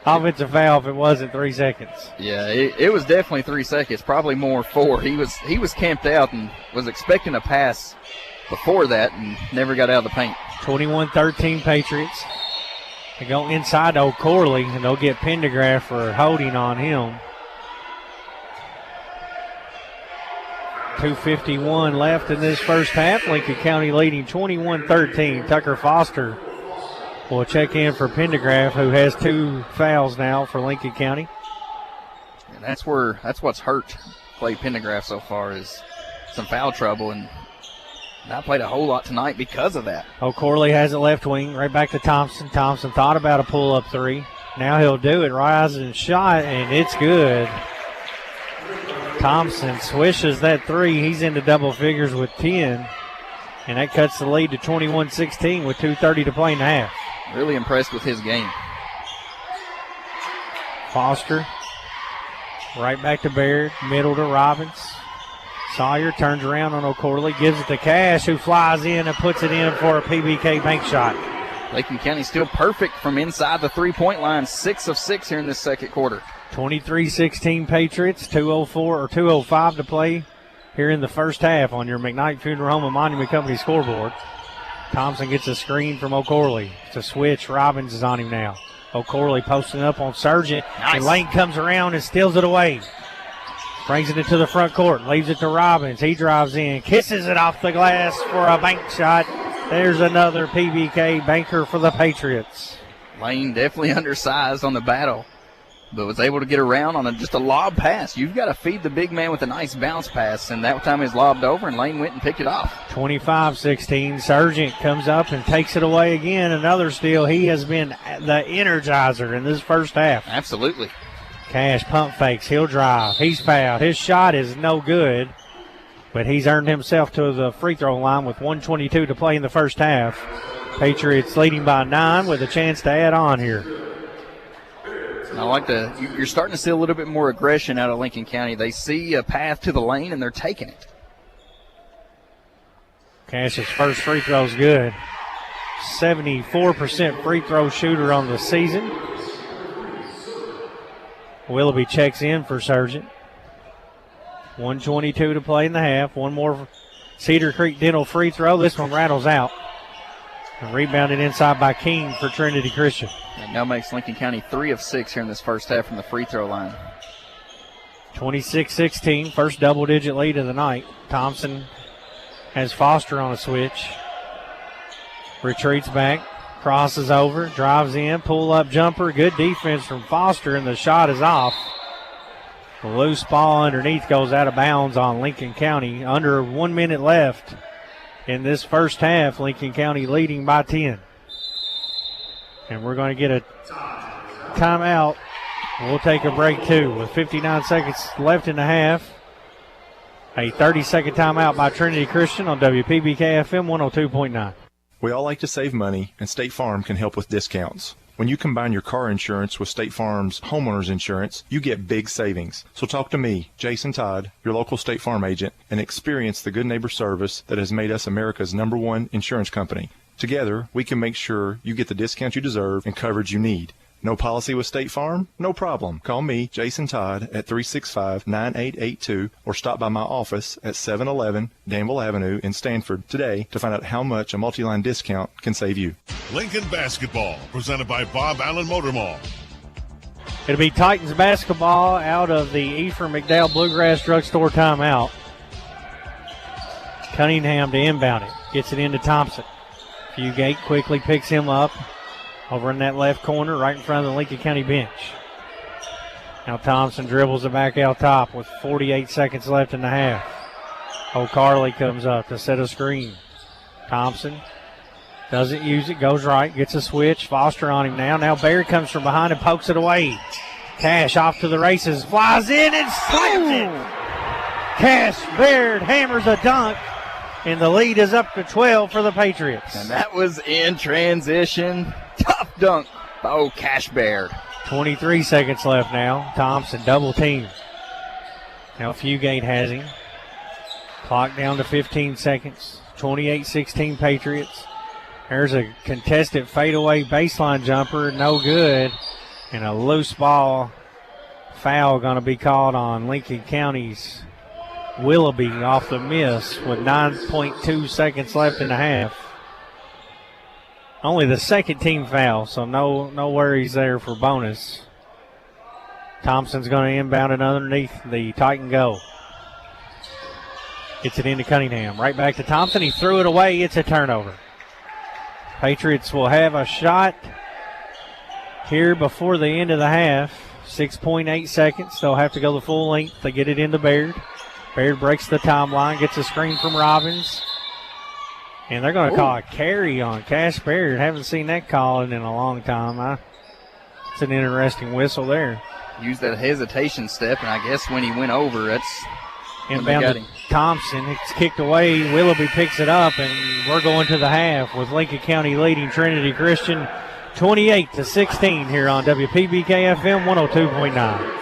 offensive foul if it wasn't 3 seconds. Yeah, it was definitely 3 seconds, probably more 4. He was camped out and was expecting a pass before that and never got out of the paint. 21-13 Patriots. They go inside to O'Corley, and they'll get Pendergraft for holding on him. 2:51 left in this first half. Lincoln County leading 21-13. Tucker Foster will check in for Pendergraft, who has 2 fouls now for Lincoln County. And that's what's hurt Clay Pendergraft so far, is some foul trouble, and not played a whole lot tonight because of that. O'Corley has it left wing, right back to Thompson. Thompson thought about a pull-up 3. Now he'll do it. Rising shot, and it's good. Thompson swishes that 3. He's into double figures with 10. And that cuts the lead to 21-16 with 2:30 to play in the half. Really impressed with his game. Foster. Right back to Baird. Middle to Robbins. Sawyer turns around on O'Corley. Gives it to Cash, who flies in and puts it in for a PBK bank shot. Lincoln County still perfect from inside the three-point line. 6 of 6 here in this second quarter. 23-16 Patriots, 2:05 to play here in the first half on your McKnight Funeral Home and Monument Company scoreboard. Thompson gets a screen from O'Corley. It's a switch. Robbins is on him now. O'Corley posting up on Sargent. Nice. And Lane comes around and steals it away. Brings it into the front court. Leaves it to Robbins. He drives in. Kisses it off the glass for a bank shot. There's another PBK banker for the Patriots. Lane definitely undersized on the battle, but was able to get around on just a lob pass. You've got to feed the big man with a nice bounce pass, and that time he's lobbed over, and Lane went and picked it off. 25-16. Sargent comes up and takes it away again. Another steal. He has been the energizer in this first half. Absolutely. Cash pump fakes. He'll drive. He's fouled. His shot is no good. but he's earned himself to the free throw line with 1:22 to play in the first half. Patriots leading by 9 with a chance to add on here. I like you're starting to see a little bit more aggression out of Lincoln County. They see a path to the lane, and they're taking it. Cash's first free throw is good. 74% free throw shooter on the season. Willoughby checks in for Sargent. 1:22 to play in the half. One more Cedar Creek Dental free throw. This one rattles out. And rebounded inside by King for Trinity Christian. That now makes Lincoln County 3 of 6 here in this first half from the free throw line. 26-16, first double-digit lead of the night. Thompson has Foster on a switch. Retreats back, crosses over, drives in, pull-up jumper. Good defense from Foster, and the shot is off. The loose ball underneath goes out of bounds on Lincoln County. Under 1 minute left in this first half. Lincoln County leading by 10. And we're going to get a timeout. We'll take a break, too, with 59 seconds left in the half. A 30-second timeout by Trinity Christian on WPBK-FM 102.9. We all like to save money, and State Farm can help with discounts. When you combine your car insurance with State Farm's homeowner's insurance, you get big savings. So talk to me, Jason Todd, your local State Farm agent, and experience the good neighbor service that has made us America's #1 insurance company. Together, we can make sure you get the discount you deserve and coverage you need. No policy with State Farm? No problem. Call me, Jason Todd, at 365-9882 or stop by my office at 711 Danville Avenue in Stanford today to find out how much a multi-line discount can save you. Lincoln Basketball, presented by Bob Allen Motor Mall. It'll be Titans basketball out of the Ephraim McDowell Bluegrass Drugstore timeout. Cunningham to inbound it. Gets it into Thompson. Fugate quickly picks him up. Over in that left corner, right in front of the Lincoln County bench. Now Thompson dribbles it back out top with 48 seconds left in the half. O'Carley comes up to set a screen. Thompson doesn't use it, goes right, gets a switch. Foster on him now. Now Baird comes from behind and pokes it away. Cash off to the races, flies in and slams it. Cash Baird hammers a dunk, and the lead is up to 12 for the Patriots. And that was in transition. Tough dunk by Cash Baird. 23 seconds left now. Thompson double team. Now Fugate has him. Clock down to 15 seconds. 28-16 Patriots. There's a contested fadeaway baseline jumper. No good. And a loose ball foul going to be called on Lincoln County's Willoughby off the miss with 9.2 seconds left in the half. Only the second team foul, so no worries there for bonus. Thompson's going to inbound it underneath the Titan goal. Gets it into Cunningham. Right back to Thompson. He threw it away. It's a turnover. Patriots will have a shot here before the end of the half. 6.8 seconds. They'll have to go the full length. They get it into Baird. Baird breaks the timeline, gets a screen from Robbins. And they're going to call a carry on Cash Baird. Haven't seen that called in a long time. It's an interesting whistle there. Used that hesitation step, and I guess when he went over, that's inbound to Thompson. It's kicked away. Willoughby picks it up, and we're going to the half with Lincoln County leading Trinity Christian 28-16 here on WPBK-FM 102.9.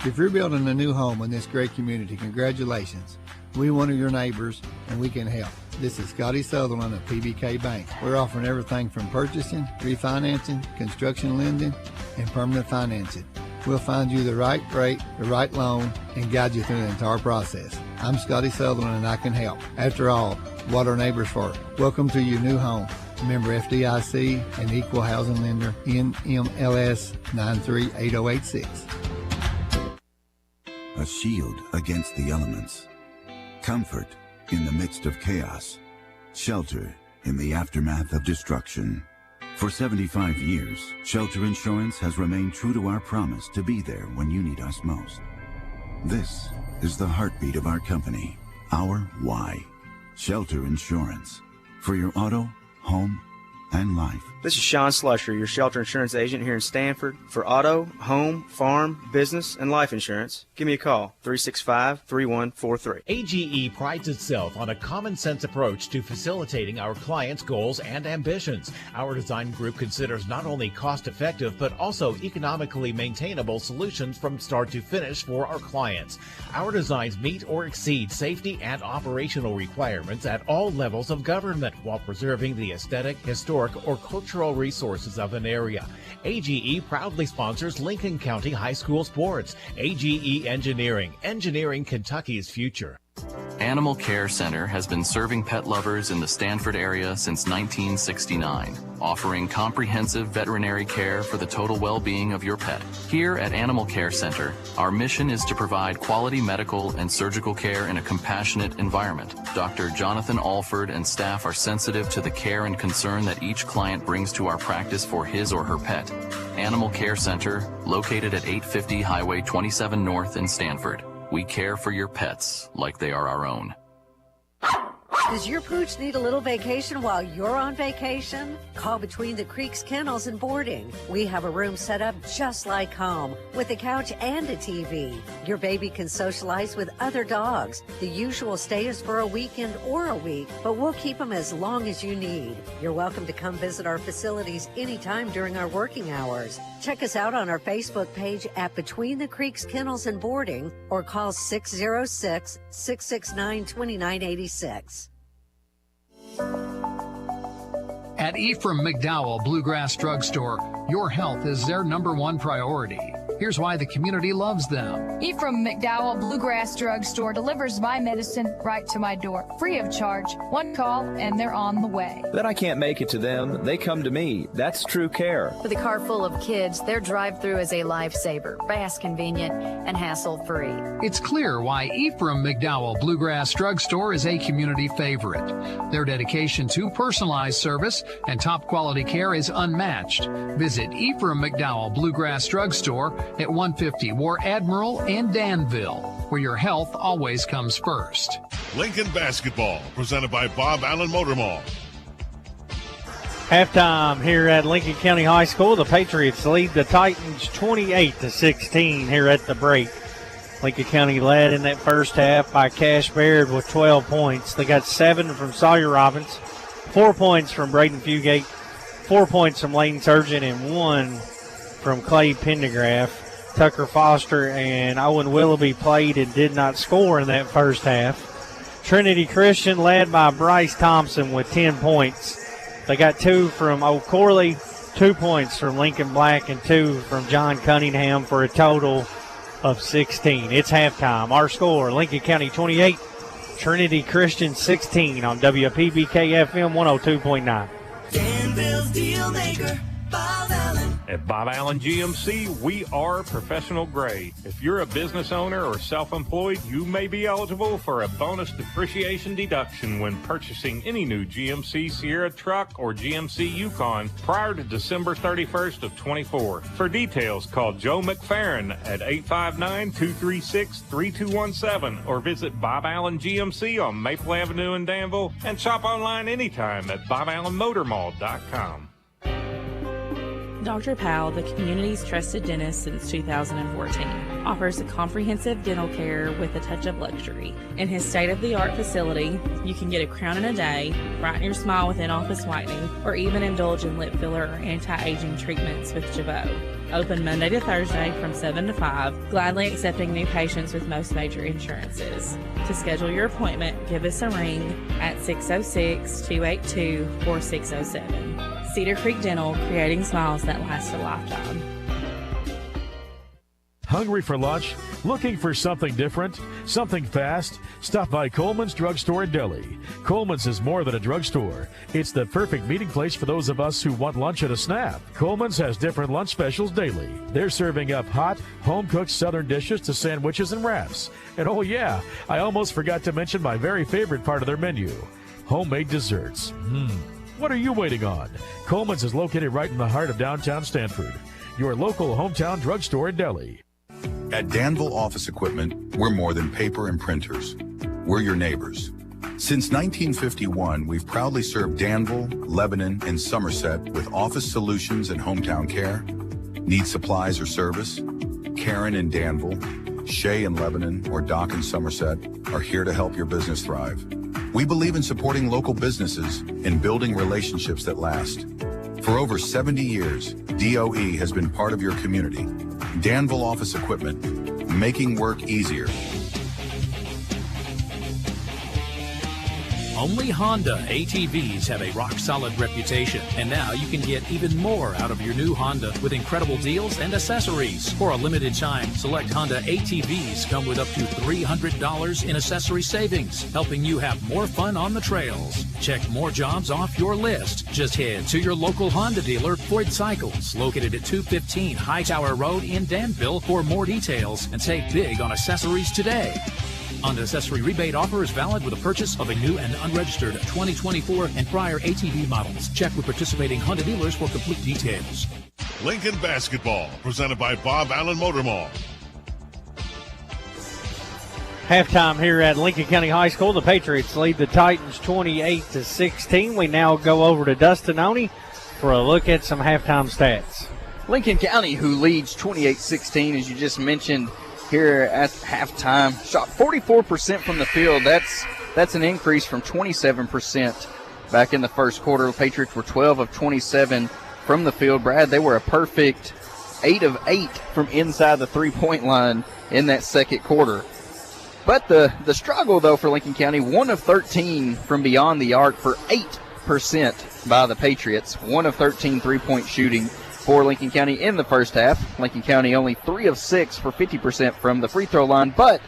If you're building a new home in this great community, congratulations. We're one of your neighbors, and we can help. This is Scotty Sutherland of PBK Bank. We're offering everything from purchasing, refinancing, construction lending, and permanent financing. We'll find you the right rate, the right loan, and guide you through the entire process. I'm Scotty Sutherland, and I can help. After all, what are neighbors for? Welcome to your new home. Member FDIC and Equal Housing Lender, NMLS 938086. A shield against the elements. Comfort in the midst of chaos. Shelter in the aftermath of destruction. For 75 years, Shelter Insurance has remained true to our promise to be there when you need us most. This is the heartbeat of our company, our why. Shelter Insurance. For your auto, home, and life. This is Sean Slusher, your shelter insurance agent here in Stanford. For auto, home, farm, business, and life insurance, give me a call, 365-3143. AGE prides itself on a common-sense approach to facilitating our clients' goals and ambitions. Our design group considers not only cost-effective, but also economically maintainable solutions from start to finish for our clients. Our designs meet or exceed safety and operational requirements at all levels of government while preserving the aesthetic, historic, or cultural resources of an area. AGE proudly sponsors Lincoln County High School sports. AGE Engineering, engineering Kentucky's future. Animal Care Center has been serving pet lovers in the Stanford area since 1969, offering comprehensive veterinary care for the total well-being of your pet. Here at Animal Care Center, our mission is to provide quality medical and surgical care in a compassionate environment. Dr. Jonathan Alford and staff are sensitive to the care and concern that each client brings to our practice for his or her pet. Animal Care Center, located at 850 Highway 27 North in Stanford. We care for your pets like they are our own. Does your pooch need a little vacation while you're on vacation? Call Between the Creeks Kennels and Boarding. We have a room set up just like home with a couch and a TV. Your baby can socialize with other dogs. The usual stay is for a weekend or a week, but we'll keep them as long as you need. You're welcome to come visit our facilities anytime during our working hours. Check us out on our Facebook page at Between the Creeks Kennels and Boarding or call 606-669-2986. At Ephraim McDowell Bluegrass Drugstore, your health is their #1 priority. Here's why the community loves them. Ephraim McDowell Bluegrass Drugstore delivers my medicine right to my door, free of charge. One call and they're on the way. Then I can't make it to them. They come to me. That's true care. With a car full of kids, their drive-through is a lifesaver, fast, convenient, and hassle-free. It's clear why Ephraim McDowell Bluegrass Drugstore is a community favorite. Their dedication to personalized service and top quality care is unmatched. Visit Ephraim McDowell Bluegrass Drugstore at 150 War Admiral and Danville, where your health always comes first. Lincoln Basketball, presented by Bob Allen Motor Mall. Halftime here at Lincoln County High School. The Patriots lead the Titans 28-16 here at the break. Lincoln County led in that first half by Cash Baird with 12 points. They got 7 from Sawyer Robbins, 4 points from Braden Fugate, 4 points from Layton Surgeon, and 1 from Clay Pendergraft. Tucker Foster and Owen Willoughby played and did not score in that first half. Trinity Christian led by Bryce Thompson with 10 points. They got 2 from O'Corley, 2 points from Lincoln Black, and 2 from John Cunningham for a total of 16. It's halftime. Our score, Lincoln County 28, Trinity Christian 16 on WPBK FM 102.9. Danville's Deal Maker, Bob Allen. At Bob Allen GMC, we are professional grade. If you're a business owner or self-employed, you may be eligible for a bonus depreciation deduction when purchasing any new GMC Sierra truck or GMC Yukon prior to December 31st of 24. For details, call Joe McFerrin at 859-236-3217 or visit Bob Allen GMC on Maple Avenue in Danville and shop online anytime at BobAllenMotorMall.com. Dr. Powell, the community's trusted dentist since 2014, offers a comprehensive dental care with a touch of luxury. In his state-of-the-art facility, you can get a crown in a day, brighten your smile with in-office whitening, or even indulge in lip filler or anti-aging treatments with Jabot. Open Monday to Thursday from 7 to 5, gladly accepting new patients with most major insurances. To schedule your appointment, give us a ring at 606-282-4607. Cedar Creek Dental, creating smiles that last a lifetime. Hungry for lunch? Looking for something different? Something fast? Stop by Coleman's Drugstore in Delhi. Coleman's is more than a drugstore. It's the perfect meeting place for those of us who want lunch at a snap. Coleman's has different lunch specials daily. They're serving up hot, home-cooked southern dishes to sandwiches and wraps. And oh yeah, I almost forgot to mention my very favorite part of their menu, homemade desserts. What are you waiting on? Coleman's is located right in the heart of downtown Stanford. Your local hometown drugstore in Delhi. At Danville Office Equipment, we're more than paper and printers. We're your neighbors. Since 1951, we've proudly served Danville, Lebanon, and Somerset with office solutions and hometown care. Need supplies or service? Karen in Danville, Shay in Lebanon, or Doc in Somerset are here to help your business thrive. We believe in supporting local businesses and building relationships that last. For over 70 years, DOE has been part of your community. Danville Office Equipment, making work easier. Only Honda ATVs have a rock-solid reputation, and now you can get even more out of your new Honda with incredible deals and accessories. For a limited time, select Honda ATVs come with up to $300 in accessory savings, helping you have more fun on the trails. Check more jobs off your list. Just head to your local Honda dealer, Ford Cycles, located at 215 Hightower Road in Danville for more details, and save big on accessories today. Honda accessory rebate offer is valid with the purchase of a new and unregistered 2024 and prior ATV models. Check with participating Honda dealers for complete details. Lincoln Basketball, presented by Bob Allen Motor Mall. Halftime here at Lincoln County High School. The Patriots lead the Titans 28-16. We now go over to Dustin Oney for a look at some halftime stats. Lincoln County, who leads 28-16, as you just mentioned, here at halftime, shot 44% from the field. That's an increase from 27% back in the first quarter. The Patriots were 12 of 27 from the field. Brad, they were a perfect 8 of 8 from inside the three-point line in that second quarter. But the struggle, though, for Lincoln County, 1 of 13 from beyond the arc for 8% by the Patriots. 1 of 13 three-point shooting for Lincoln County in the first half. Lincoln County only 3 of 6 for 50% from the free throw line, but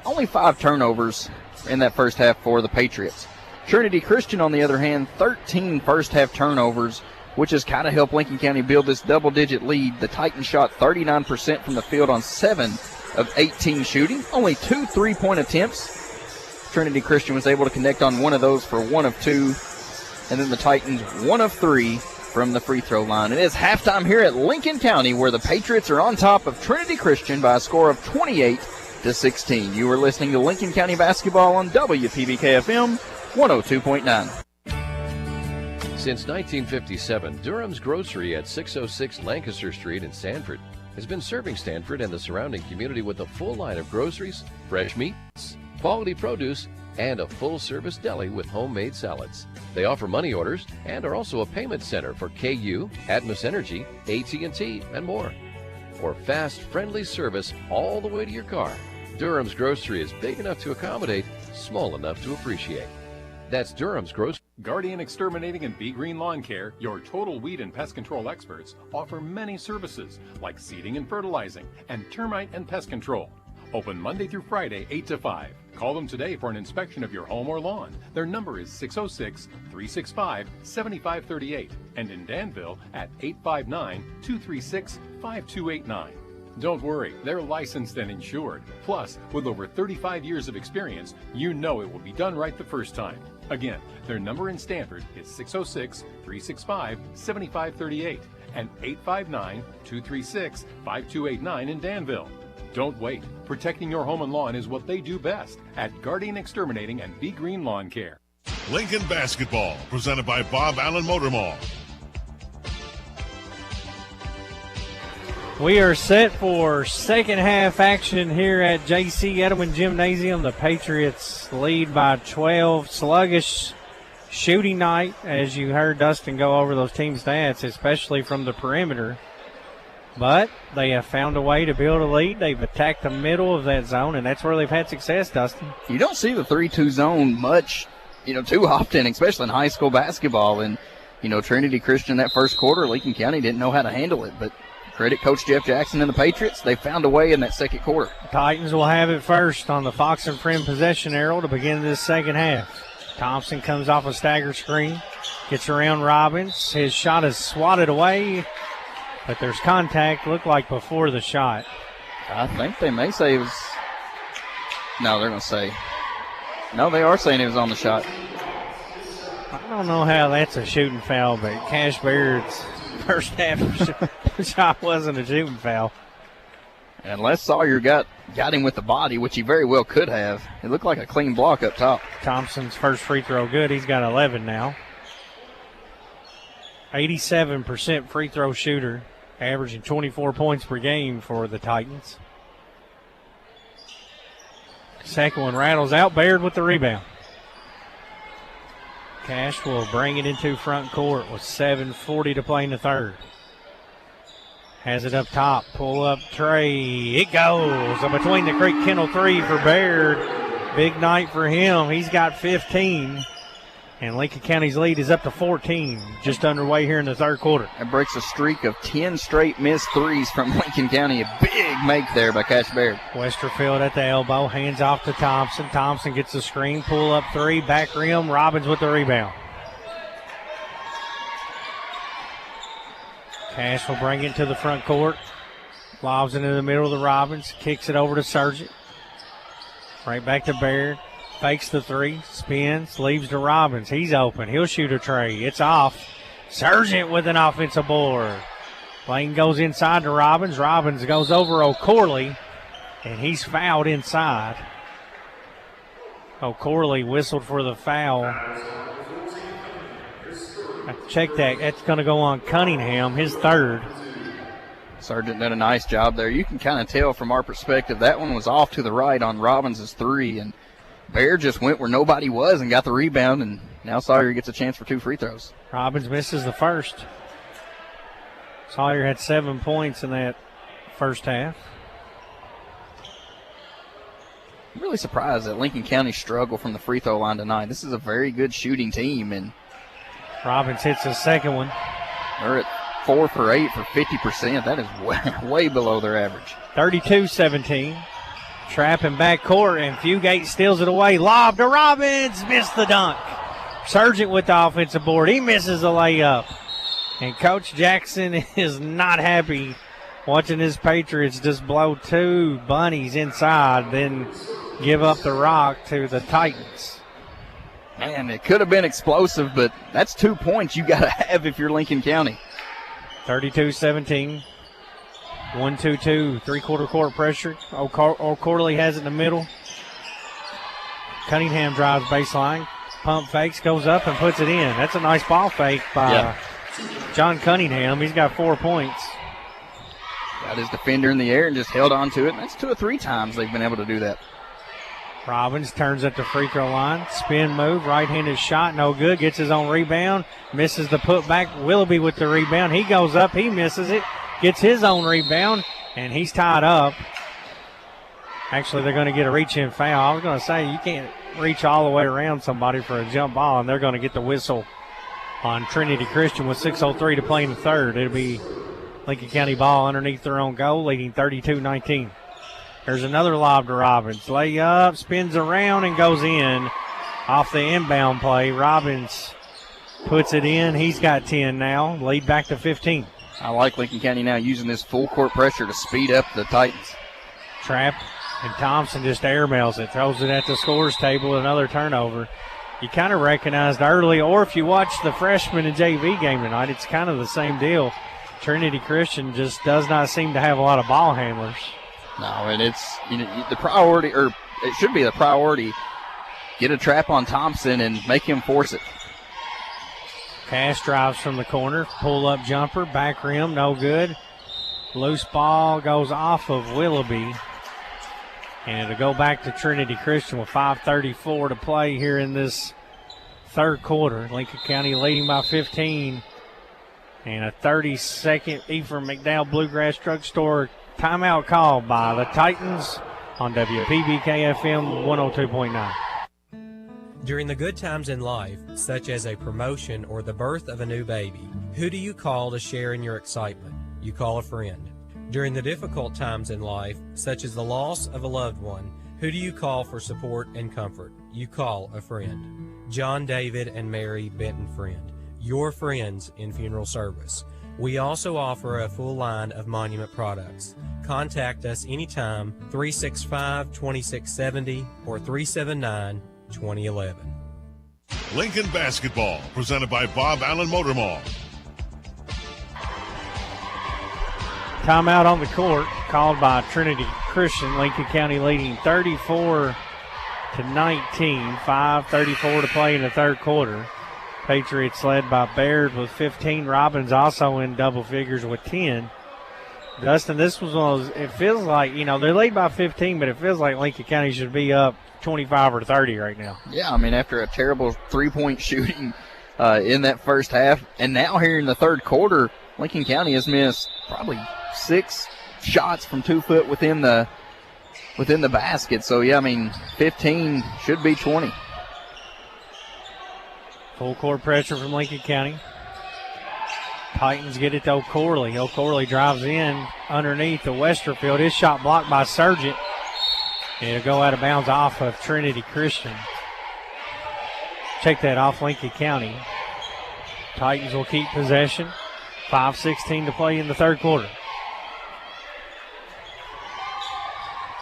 only 5 turnovers in that first half for the Patriots. Trinity Christian, on the other hand, 13 first half turnovers, which has kind of helped Lincoln County build this double-digit lead. The Titans shot 39% from the field on 7 of 18 shooting, only 2 3-point attempts. Trinity Christian was able to connect on one of those for 1 of 2, and then the Titans 1 of 3 from the free throw line. It is halftime here at Lincoln County, where the Patriots are on top of Trinity Christian by a score of 28-16. You are listening to Lincoln County basketball on WPBK-FM 102.9. Since 1957, Durham's Grocery at 606 Lancaster Street in Sanford has been serving Sanford and the surrounding community with a full line of groceries, fresh meats, quality produce, and a full-service deli with homemade salads. They offer money orders and are also a payment center for KU, Atmos Energy, AT&T, and more. For fast, friendly service all the way to your car, Durham's Grocery is big enough to accommodate, small enough to appreciate. That's Durham's Grocery. Guardian Exterminating and Be Green Lawn Care, your total weed and pest control experts, offer many services like seeding and fertilizing and termite and pest control. Open Monday through Friday, 8 to 5. Call them today for an inspection of your home or lawn. Their number is 606-365-7538 and in Danville at 859-236-5289. Don't worry, they're licensed and insured. Plus, with over 35 years of experience, you know it will be done right the first time. Again, their number in Stanford is 606-365-7538 and 859-236-5289 in Danville. Don't wait. Protecting your home and lawn is what they do best at Guardian Exterminating and Be Green Lawn Care. Lincoln Basketball, presented by Bob Allen Motor Mall. We are set for second half action here at J.C. Edelman Gymnasium. The Patriots lead by 12. Sluggish shooting night, as you heard Dustin go over those team stats, especially from the perimeter. But they have found a way to build a lead. They've attacked the middle of that zone, and that's where they've had success, Dustin. You don't see the 3-2 zone much, too often, especially in high school basketball. And, Trinity Christian that first quarter, Lincoln County didn't know how to handle it. But credit Coach Jeff Jackson and the Patriots. They found a way in that second quarter. Titans will have it first on the Fox and Friend possession arrow to begin this second half. Thompson comes off a stagger screen, gets around Robbins. His shot is swatted away. But there's contact, looked like before the shot. I think they may say it was. No, they're going to say. No, they are saying it was on the shot. I don't know how that's a shooting foul, but Cash Baird's first half shot wasn't a shooting foul. Unless Sawyer got got him with the body, which he very well could have. It looked like a clean block up top. Thompson's first free throw good. He's got 11 now. 87% free throw shooter, averaging 24 points per game for the Titans. Second one rattles out. Baird with the rebound. Cash will bring it into front court with 7:40 to play in the third. Has it up top. Pull up tray. It goes. So between the Creek Kendall three for Baird. Big night for him. He's got 15. And Lincoln County's lead is up to 14. Just underway here in the third quarter. That breaks a streak of 10 straight missed threes from Lincoln County. A big make there by Cash Baird. Westerfield at the elbow. Hands off to Thompson. Thompson gets the screen. Pull up three. Back rim. Robbins with the rebound. Cash will bring it to the front court. Lobs it in the middle of the Robbins. Kicks it over to Sargent. Right back to Baird. Fakes the three. Spins. Leaves to Robbins. He's open. He'll shoot a tray. It's off. Sargent with an offensive board. Lane goes inside to Robbins. Robbins goes over O'Corley. And he's fouled inside. O'Corley whistled for the foul. Check that. That's going to go on Cunningham, his third. Sargent did a nice job there. You can kind of tell from our perspective that one was off to the right on Robbins' three, and Baird just went where nobody was and got the rebound, and now Sawyer gets a chance for 2 free throws. Robbins misses the first. Sawyer had 7 points in that first half. I'm really surprised that Lincoln County struggled from the free throw line tonight. This is a very good shooting team, and Robbins hits his second one. They're at 4 for 8 for 50%. That is way below their average. 32-17. Trap in backcourt, and Fugate steals it away. Lob to Robbins. Missed the dunk. Sargent with the offensive board. He misses a layup. And Coach Jackson is not happy watching his Patriots just blow 2 bunnies inside, then give up the rock to the Titans. Man, it could have been explosive, but that's 2 points you got to have if you're Lincoln County. 32-17. 1-2-2, three-quarter court pressure. O'Corley has it in the middle. Cunningham drives baseline. Pump fakes, goes up and puts it in. That's a nice ball fake by John Cunningham. He's got 4 points. Got his defender in the air and just held on to it. That's 2 or 3 times they've been able to do that. Robbins turns at the free throw line. Spin move, right-handed shot, no good. Gets his own rebound. Misses the putback. Willoughby with the rebound. He goes up, he misses it. Gets his own rebound, and he's tied up. Actually, they're going to get a reach-in foul. I was going to say, you can't reach all the way around somebody for a jump ball, and they're going to get the whistle on Trinity Christian with 6:03 to play in the third. It'll be Lincoln County ball underneath their own goal, leading 32-19. There's another lob to Robbins. Layup, spins around, and goes in off the inbound play. Robbins puts it in. He's got 10 now. Lead back to 15. I like Lincoln County now using this full court pressure to speed up the Titans. Trap, and Thompson just airmails it, throws it at the scores table, another turnover. You kind of recognized early, or if you watch the freshman and JV game tonight, it's kind of the same deal. Trinity Christian just does not seem to have a lot of ball handlers. No, and it's the priority, or it should be the priority, get a trap on Thompson and make him force it. Cash drives from the corner, pull-up jumper, back rim, no good. Loose ball goes off of Willoughby. And it'll go back to Trinity Christian with 5:34 to play here in this third quarter. Lincoln County leading by 15. And a 30-second Ephraim McDowell Bluegrass Drugstore timeout called by the Titans on WPBK-FM 102.9. During the good times in life, such as a promotion or the birth of a new baby, who do you call to share in your excitement? You call a friend. During the difficult times in life, such as the loss of a loved one, who do you call for support and comfort? You call a friend. John David and Mary Benton Friend, your friends in funeral service. We also offer a full line of Monument products. Contact us anytime, 365-2670 or 379-2011. Lincoln Basketball, presented by Bob Allen Motor Mall. Timeout on the court called by Trinity Christian. Lincoln County leading 34-19. 5:34 to play in the third quarter. Patriots led by Baird with 15. Robbins also in double figures with 10. Dustin, this was one of those, it feels like, they're lead by 15, but it feels like Lincoln County should be up 25 or 30 right now. Yeah, I mean, after a terrible three-point shooting in that first half, and now here in the third quarter, Lincoln County has missed probably 6 shots from 2 foot within the basket. So, yeah, I mean, 15 should be 20. Full court pressure from Lincoln County. Titans get it to O'Corley. O'Corley drives in underneath the Westerfield. His shot blocked by Sargent. It'll go out of bounds off of Trinity Christian. Take that off Lincoln County. Titans will keep possession. 5:16 to play in the third quarter.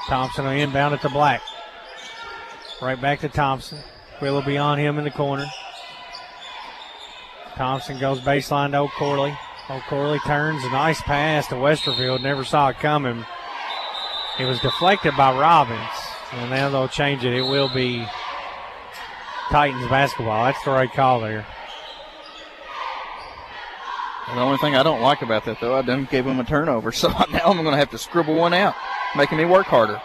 Thompson will inbound it to Black. Right back to Thompson. Willoughby on him in the corner. Thompson goes baseline to O'Corley. O'Corley turns, a nice pass to Westerfield. Never saw it coming. It was deflected by Robbins. And now they'll change it. It will be Titans basketball. That's the right call there. The only thing I don't like about that, though, I done gave him a turnover. So now I'm going to have to scribble one out, making me work harder.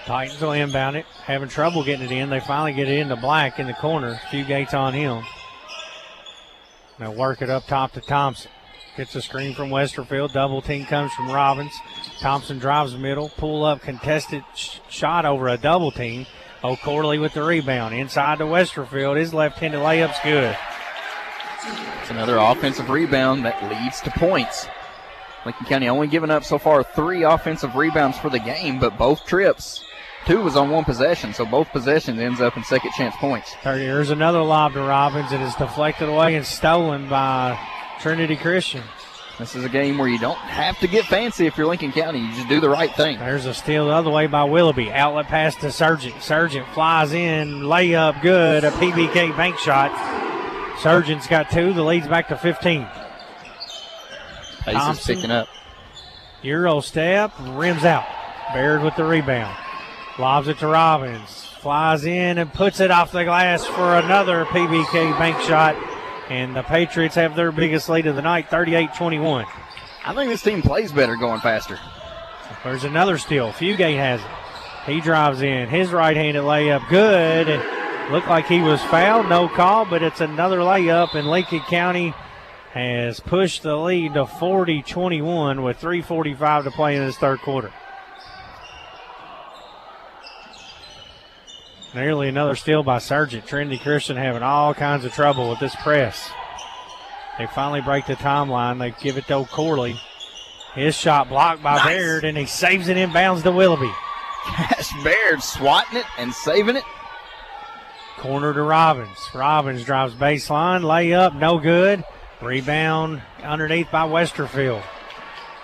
Titans will inbound it. Having trouble getting it in. They finally get it into Black in the corner. Few gates on him. Now work it up top to Thompson. Gets a screen from Westerfield. Double team comes from Robbins. Thompson drives middle. Pull up contested shot over a double team. O'Corley with the rebound. Inside to Westerfield. His left-handed layup's good. It's another offensive rebound that leads to points. Lincoln County only giving up so far 3 offensive rebounds for the game, but both trips, 2 was on 1 possession, so both possessions ends up in second chance points. Here's another lob to Robbins. It is deflected away and stolen by Trinity Christian. This is a game where you don't have to get fancy if you're Lincoln County. You just do the right thing. There's a steal the other way by Willoughby. Outlet pass to Sargent. Sargent flies in. Layup good. A PBK bank shot. Sargent's got 2. The lead's back to 15. Pace is picking up. Euro step. Rims out. Baird with the rebound. Lobs it to Robbins. Flies in and puts it off the glass for another PBK bank shot. And the Patriots have their biggest lead of the night, 38-21. I think this team plays better going faster. There's another steal. Fugate has it. He drives in. His right-handed layup, good. Looked like he was fouled. No call, but it's another layup, and Lincoln County has pushed the lead to 40-21 with 3:45 to play in this third quarter. Nearly another steal by Sargent. Trinity Christian having all kinds of trouble with this press. They finally break the timeline. They give it to O'Corley. His shot blocked by Baird, and he saves it inbounds to Willoughby. Cash Baird swatting it and saving it. Corner to Robbins. Robbins drives baseline. Layup, no good. Rebound underneath by Westerfield.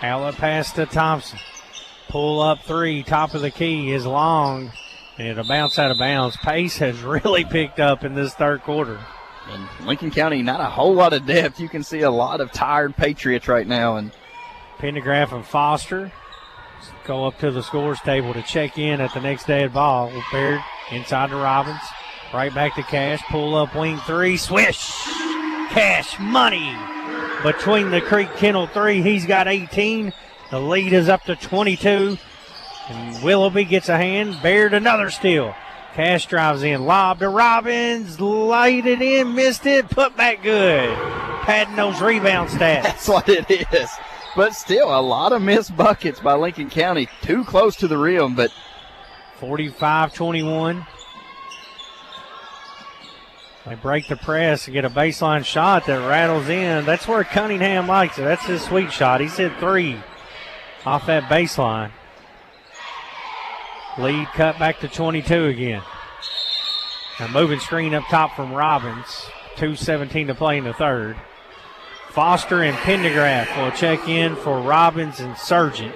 Outlet pass to Thompson. Pull up 3, top of the key is long. And it'll bounce out of bounds. Pace has really picked up in this third quarter. And Lincoln County, not a whole lot of depth. You can see a lot of tired Patriots right now. And Pendergraft and Foster go up to the scores table to check in at the next dead ball. Baird inside to Robbins. Right back to Cash. Pull up wing 3. Swish! Cash money between the Creek Kennel 3. He's got 18. The lead is up to 22. And Willoughby gets a hand. Baird another steal. Cash drives in. Lob to Robbins. Laid it in. Missed it. Put back good. Padding those rebound stats. That's what it is. But still, a lot of missed buckets by Lincoln County. Too close to the rim, but 45-21. They break the press and get a baseline shot that rattles in. That's where Cunningham likes it. That's his sweet shot. He's hit 3 off that baseline. Lead cut back to 22 again. A moving screen up top from Robbins. 2:17 to play in the third. Foster and Pendergraft will check in for Robbins and Sargent.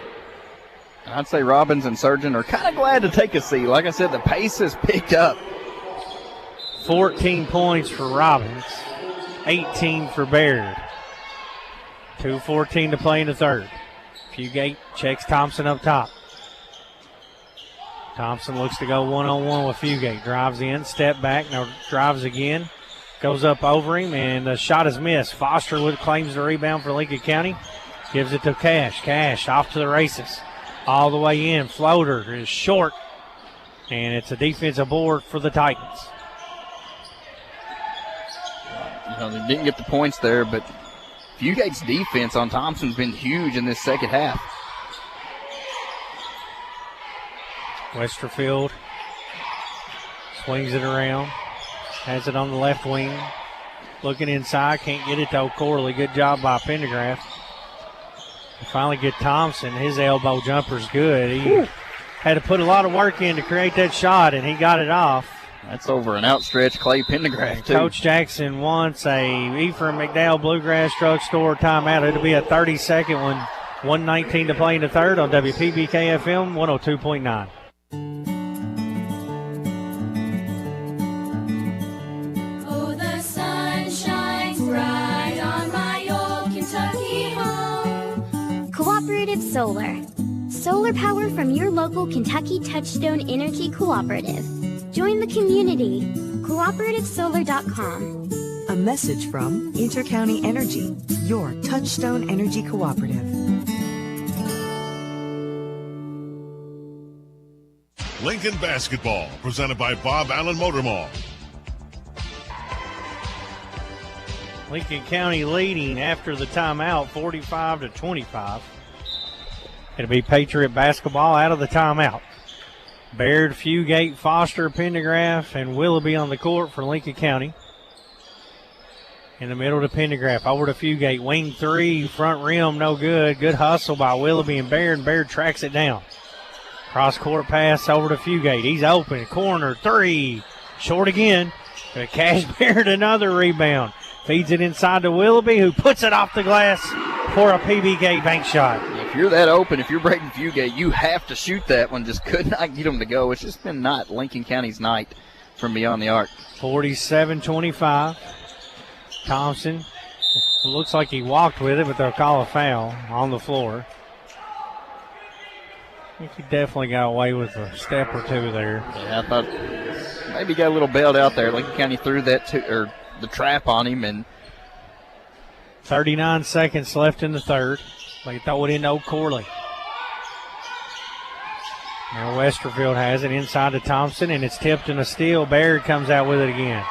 I'd say Robbins and Sargent are kind of glad to take a seat. Like I said, the pace has picked up. 14 points for Robbins, 18 for Baird. 2:14 to play in the third. Fugate checks Thompson up top. Thompson looks to go one-on-one with Fugate. Drives in, step back, now drives again. Goes up over him, and the shot is missed. Foster claims the rebound for Lincoln County. Gives it to Cash. Cash off to the races. All the way in. Floater is short, and it's a defensive board for the Titans. They didn't get the points there, but Fugate's defense on Thompson's been huge in this second half. Westerfield swings it around. Has it on the left wing. Looking inside. Can't get it though. Corley. Good job by Pendergraft. Finally get Thompson. His elbow jumper's good. He had to put a lot of work in to create that shot, and he got it off. That's over an outstretched Clay Pendergraft, too. Coach Jackson wants a Ephraim McDowell Bluegrass Drugstore timeout. It'll be a 30-second one. 1:19 to play in the third on WPBK FM 102.9. Oh, the sun shines bright on my old Kentucky home. Cooperative Solar. Solar power from your local Kentucky Touchstone Energy Cooperative. Join the community. CooperativeSolar.com. A message from Intercounty Energy, your Touchstone Energy Cooperative. Lincoln Basketball, presented by Bob Allen Motor Mall. Lincoln County leading after the timeout, 45-25. It'll be Patriot basketball out of the timeout. Baird, Fugate, Foster, Pendergraft, and Willoughby on the court for Lincoln County. In the middle to Pendergraft, over to Fugate. Wing three, front rim, no good. Good hustle by Willoughby and Baird tracks it down. Cross-court pass over to Fugate. He's open. Corner, three. Short again. Cash Baird, another rebound. Feeds it inside to Willoughby, who puts it off the glass for a PBK bank shot. If you're that open, if you're breaking Fugate, you have to shoot that one. Just could not get them to go. It's just been not Lincoln County's night from beyond the arc. 47-25. Thompson looks like he walked with it, but they'll call a foul on the floor. I think he definitely got away with a step or two there. Yeah, I thought maybe he got a little bailed out there. Lincoln County threw that the trap on him, and 39 seconds left in the third. They throw it into O'Corley. Now Westerfield has it inside to Thompson, and it's tipped in a steal. Baird comes out with it again.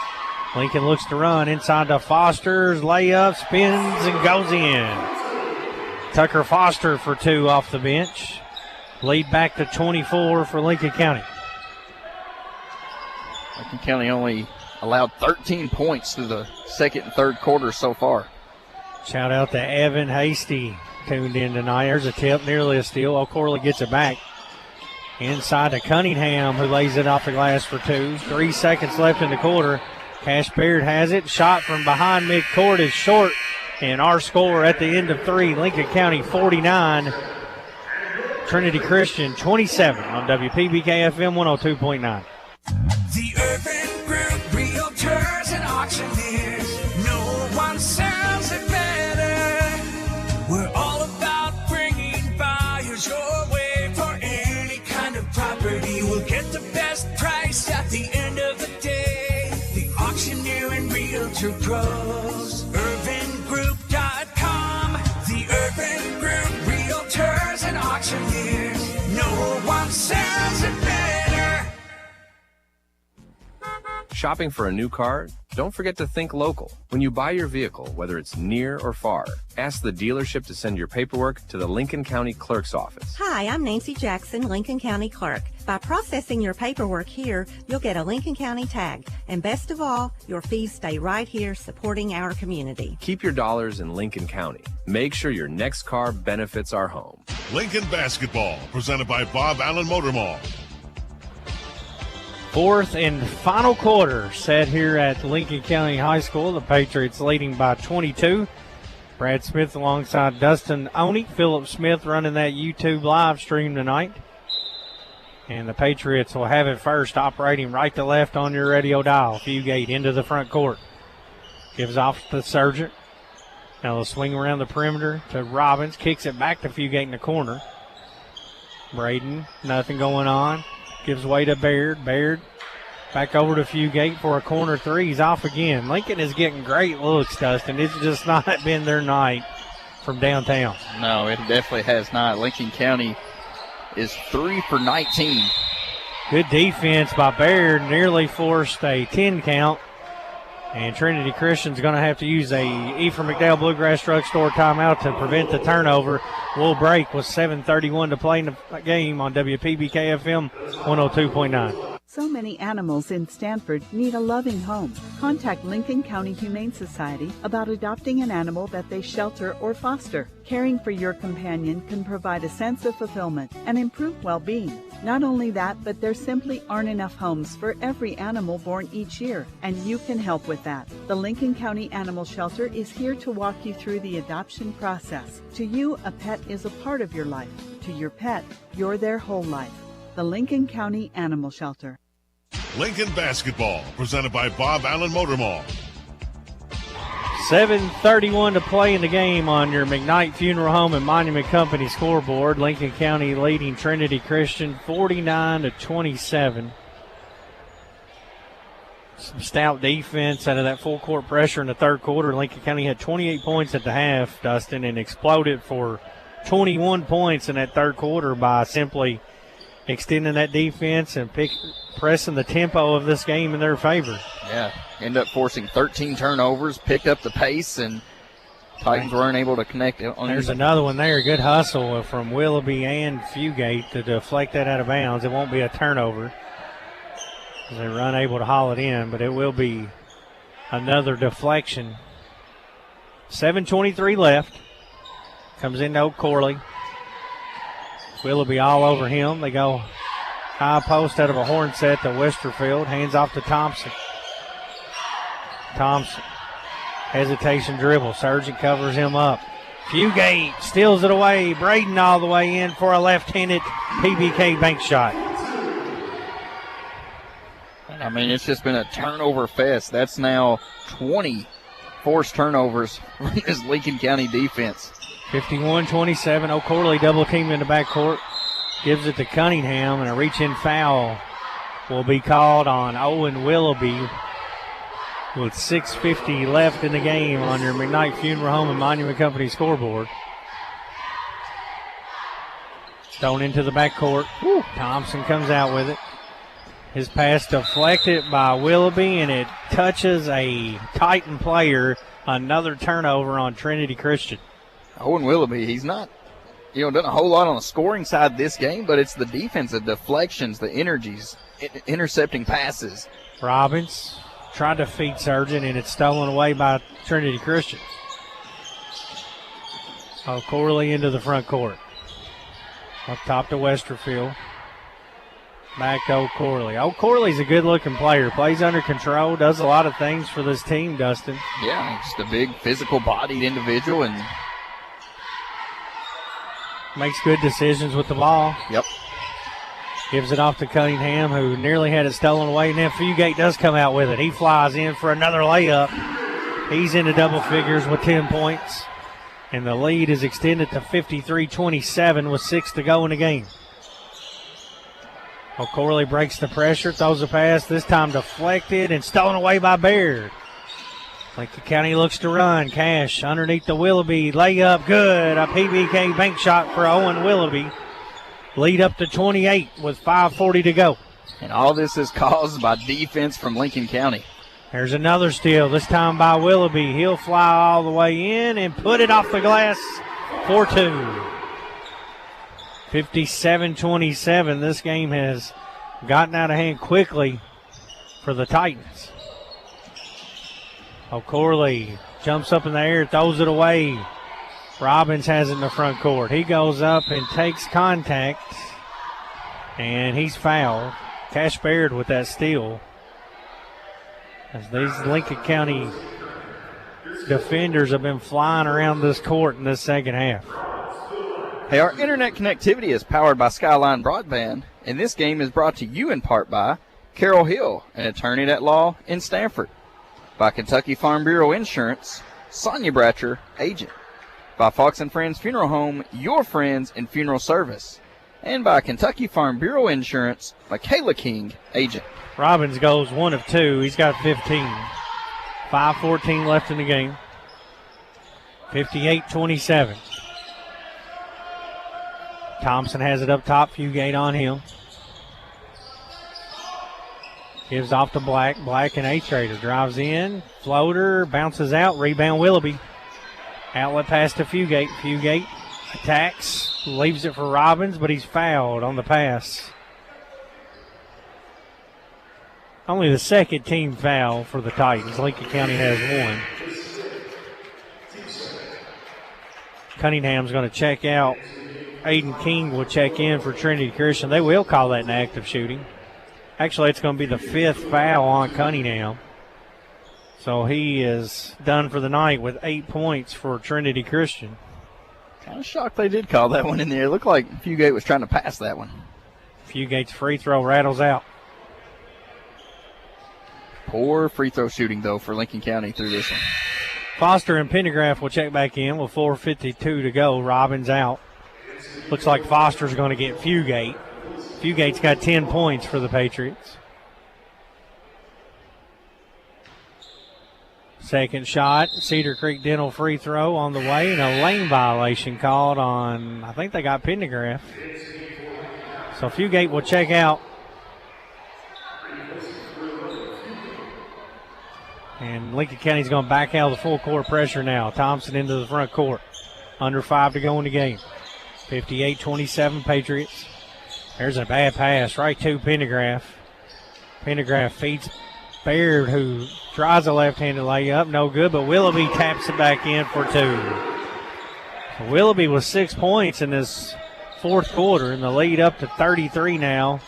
Lincoln looks to run inside to Foster's layup, spins and goes in. Tucker Foster for two off the bench. Lead back to 24 for Lincoln County. Lincoln County only allowed 13 points through the second and third quarters so far. Shout out to Evan Hasty, tuned in tonight. There's a tip, nearly a steal. O'Corley gets it back. Inside to Cunningham, who lays it off the glass for two. 3 seconds left in the quarter. Cash Baird has it. Shot from behind midcourt is short. And our score at the end of three, Lincoln County 49, Trinity Christian 27 on WPBK FM 102.9. The Urban Group Realtors and Auctioneers. No one sells it better. We're all about bringing buyers your way for any kind of property. We'll get the best price at the end of the day. The Auctioneer and Realtor Pros. UrbanGroup.com. The Urban Group Realtors and Auctioneers. No one sells it better. Shopping for a new car? Don't forget to think local. When you buy your vehicle, whether it's near or far, ask the dealership to send your paperwork to the Lincoln County Clerk's office. Hi, I'm Nancy Jackson, Lincoln County Clerk. By processing your paperwork here, you'll get a Lincoln County tag. And best of all, your fees stay right here supporting our community. Keep your dollars in Lincoln County. Make sure your next car benefits our home. Lincoln Basketball, presented by Bob Allen Motor Mall. Fourth and final quarter set here at Lincoln County High School. The Patriots leading by 22. Brad Smith alongside Dustin Oney. Phillip Smith running that YouTube live stream tonight. And the Patriots will have it first, operating right to left on your radio dial. Fugate into the front court. Gives off to Sargent. Now they'll swing around the perimeter to Robbins. Kicks it back to Fugate in the corner. Braden, nothing going on. Gives way to Baird. Baird back over to Fugate for a corner three. He's off again. Lincoln is getting great looks, Dustin. It's just not been their night from downtown. No, it definitely has not. Lincoln County is 3 for 19. Good defense by Baird. Nearly forced a 10 count. And Trinity Christian's going to have to use a Ephraim McDowell Bluegrass Drugstore timeout to prevent the turnover. We'll break with 7:31 to play in the game on WPBK FM 102.9. So many animals in Stanford need a loving home. Contact Lincoln County Humane Society about adopting an animal that they shelter or foster. Caring for your companion can provide a sense of fulfillment and improve well-being. Not only that, but there simply aren't enough homes for every animal born each year, and you can help with that. The Lincoln County Animal Shelter is here to walk you through the adoption process. To you, a pet is a part of your life. To your pet, you're their whole life. The Lincoln County Animal Shelter. Lincoln Basketball, presented by Bob Allen Motor Mall. 7:31 to play in the game on your McKnight Funeral Home and Monument Company scoreboard. Lincoln County leading Trinity Christian 49-27. Some stout defense out of that full court pressure in the third quarter. Lincoln County had 28 points at the half, Dustin, and exploded for 21 points in that third quarter by simply extending that defense and pressing the tempo of this game in their favor. Yeah, end up forcing 13 turnovers, picked up the pace, and Titans weren't able to connect. There's another one there. Good hustle from Willoughby and Fugate to deflect that out of bounds. It won't be a turnover as they were unable to haul it in, but it will be another deflection. 7:23 left. Comes into O'Corley. Willoughby all over him. They go high post out of a horn set to Westerfield. Hands off to Thompson. Thompson. Hesitation dribble. Sargent covers him up. Fugate steals it away. Braden all the way in for a left-handed PBK bank shot. I mean, it's just been a turnover fest. That's now 20 forced turnovers for this Lincoln County defense. 51-27. O'Corley double teamed in the backcourt. Gives it to Cunningham, and a reach-in foul will be called on Owen Willoughby with 6:50 left in the game on your McKnight Funeral Home and Monument Company scoreboard. Thrown into the backcourt. Thompson comes out with it. His pass deflected by Willoughby, and it touches a Titan player. Another turnover on Trinity Christian. Owen Willoughby, he's not, done a whole lot on the scoring side this game, but it's the defensive deflections, the energies, intercepting passes. Robbins tried to feed Sargent, and it's stolen away by Trinity Christian. O'Corley into the front court. Up top to Westerfield. Back to O'Corley. O'Corley's a good-looking player. Plays under control, does a lot of things for this team, Dustin. Yeah, just a big physical-bodied individual, and makes good decisions with the ball. Yep. Gives it off to Cunningham, who nearly had it stolen away. And then Fugate does come out with it. He flies in for another layup. He's into double figures with 10 points. And the lead is extended to 53-27 with 6 to go in the game. O'Corley breaks the pressure, throws a pass, this time deflected and stolen away by Baird. Lincoln County looks to run. Cash underneath the Willoughby. Layup good. A PBK bank shot for Owen Willoughby. Lead up to 28 with 5:40 to go. And all this is caused by defense from Lincoln County. There's another steal, this time by Willoughby. He'll fly all the way in and put it off the glass for 2. 57-27. This game has gotten out of hand quickly for the Titans. O'Corley jumps up in the air, throws it away. Robbins has it in the front court. He goes up and takes contact, and he's fouled. Cash Baird with that steal. As these Lincoln County defenders have been flying around this court in this second half. Hey, our internet connectivity is powered by Skyline Broadband. And this game is brought to you in part by Carol Hill, an attorney at law in Stanford. By Kentucky Farm Bureau Insurance, Sonia Bratcher, agent. By Fox and Friends Funeral Home, your friends in funeral service. And by Kentucky Farm Bureau Insurance, Michaela King, agent. Robbins goes 1 of 2. He's got 15. 5:14 left in the game. 58-27. Thompson has it up top. Fugate on him. Gives off to Black. Black and A-Trader drives in. Floater bounces out. Rebound Willoughby. Outlet pass to Fugate. Fugate attacks. Leaves it for Robbins, but he's fouled on the pass. Only the second team foul for the Titans. Lincoln County has one. Cunningham's going to check out. Aiden King will check in for Trinity Christian. They will call that an active shooting. Actually, it's going to be the 5th foul on Cunningham. So he is done for the night with 8 points for Trinity Christian. Kind of shocked they did call that one in there. It looked like Fugate was trying to pass that one. Fugate's free throw rattles out. Poor free throw shooting, though, for Lincoln County through this one. Foster and Pendergraft will check back in with 4:52 to go. Robbins out. Looks like Foster's going to get Fugate. Fugate's got 10 points for the Patriots. Second shot, Cedar Creek Dental free throw on the way, and a lane violation called on, I think they got Pendergraft. So Fugate will check out. And Lincoln County's going to back out of the full court pressure now. Thompson into the front court. Under 5 to go in the game. 58-27 Patriots. There's a bad pass right to Pendergraft. Pendergraft feeds Baird, who tries a left-handed layup. No good, but Willoughby taps it back in for 2. So Willoughby with 6 points in this fourth quarter, and the lead up to 33 now.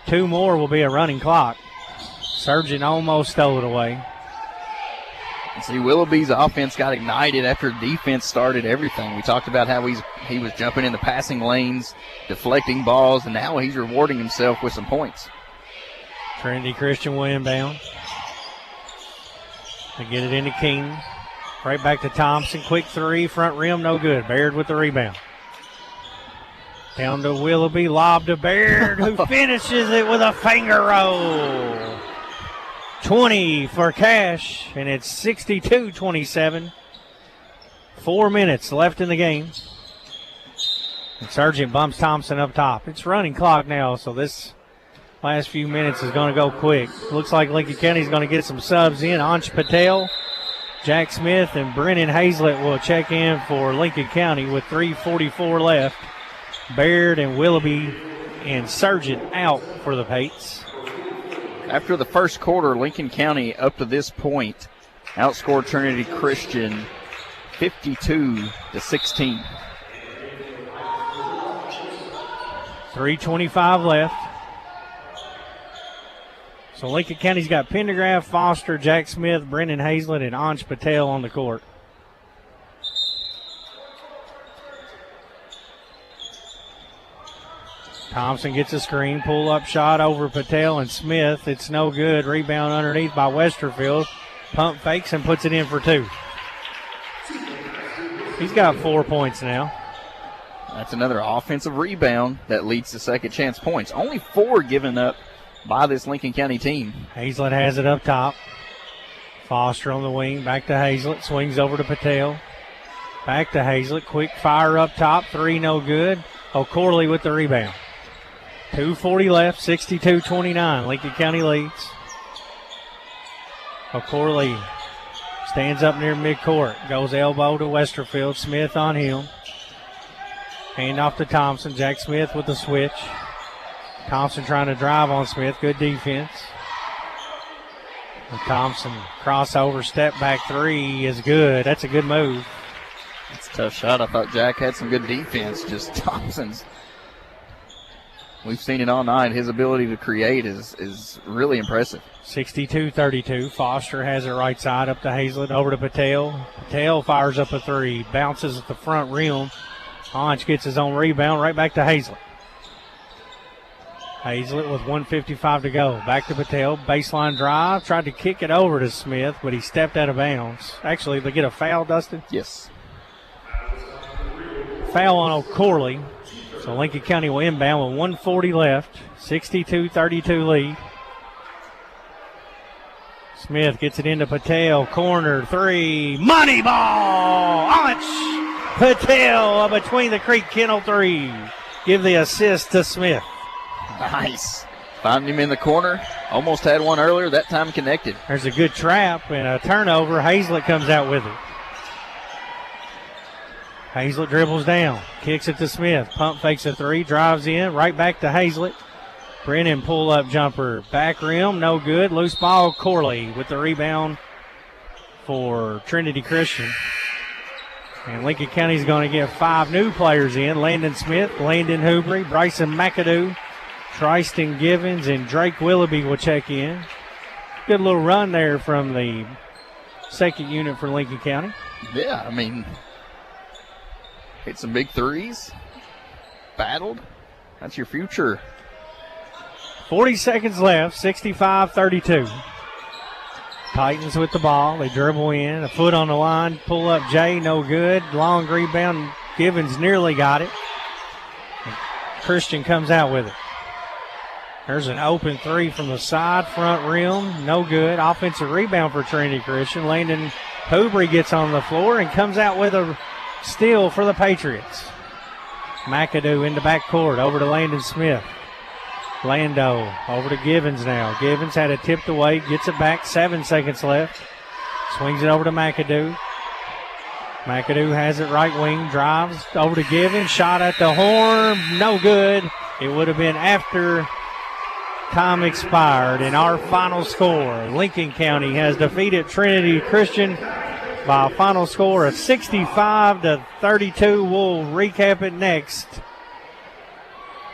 2 more will be a running clock. Surgeon almost stole it away. See, Willoughby's offense got ignited after defense started everything. We talked about how he was jumping in the passing lanes, deflecting balls, and now he's rewarding himself with some points. Trinity Christian will inbound. They get it into King. Right back to Thompson. Quick 3, front rim, no good. Baird with the rebound. Down to Willoughby, lob to Baird, who finishes it with a finger roll. 20 for Cash, and it's 62-27. 4 minutes left in the game. And Sargent bumps Thompson up top. It's running clock now, so this last few minutes is going to go quick. Looks like Lincoln County's going to get some subs in. Ansh Patel, Jack Smith, and Brennan Hazlett will check in for Lincoln County with 3:44 left. Baird and Willoughby and Sargent out for the Pates. After the first quarter, Lincoln County, up to this point, outscored Trinity Christian 52-16. 3:25 left. So Lincoln County's got Pendergraft, Foster, Jack Smith, Brendan Hazlett, and Ansh Patel on the court. Thompson gets a screen, pull-up shot over Patel and Smith. It's no good. Rebound underneath by Westerfield. Pump fakes and puts it in for 2. He's got 4 points now. That's another offensive rebound that leads to second chance points. Only 4 given up by this Lincoln County team. Hazlett has it up top. Foster on the wing. Back to Hazlett. Swings over to Patel. Back to Hazlett. Quick fire up top. 3 no good. O'Corley with the rebound. 2:40 left, 62-29. Lincoln County leads. O'Corley stands up near midcourt. Goes elbow to Westerfield. Smith on him. Hand off to Thompson. Jack Smith with the switch. Thompson trying to drive on Smith. Good defense. And Thompson crossover, step back 3 is good. That's a good move. That's a tough shot. I thought Jack had some good defense. Just Thompson's. We've seen it all night. His ability to create is really impressive. 62-32. Foster has it right side up to Hazlett. Over to Patel. Patel fires up a 3. Bounces at the front rim. Ansh gets his own rebound. Right back to Hazlett. Hazlett with 1:55 to go. Back to Patel. Baseline drive. Tried to kick it over to Smith, but he stepped out of bounds. Actually, they get a foul, Dustin? Yes. Foul on O'Corley. So Lincoln County will inbound with 1:40 left. 62-32 lead. Smith gets it into Patel. Corner three. Money ball! Amish Patel between the Creek Kennel three. Give the assist to Smith. Nice. Found him in the corner. Almost had one earlier. That time connected. There's a good trap and a turnover. Hazlett comes out with it. Hazlett dribbles down. Kicks it to Smith. Pump fakes a three. Drives in. Right back to Hazlett. Brennan pull-up jumper. Back rim. No good. Loose ball. Corley with the rebound for Trinity Christian. And Lincoln County's going to get 5 new players in. Landon Smith, Landon Hoobrey, Bryson McAdoo, Tristan Givens, and Drake Willoughby will check in. Good little run there from the second unit for Lincoln County. Yeah, I mean, hit some big threes. Battled. That's your future. 40 seconds left, 65-32. Titans with the ball. They dribble in. A foot on the line. Pull up Jay. No good. Long rebound. Givens nearly got it. Christian comes out with it. There's an open three from the side. Front rim. No good. Offensive rebound for Trinity Christian. Landon Hoobrey gets on the floor and comes out with a steal for the Patriots. McAdoo in the backcourt. Over to Landon Smith. Lando over to Givens now. Givens had it tipped away, gets it back, 7 seconds left. Swings it over to McAdoo. McAdoo has it right wing, drives over to Givens, shot at the horn, no good. It would have been after time expired. And our final score, Lincoln County has defeated Trinity Christian by a final score of 65-32. We'll recap it next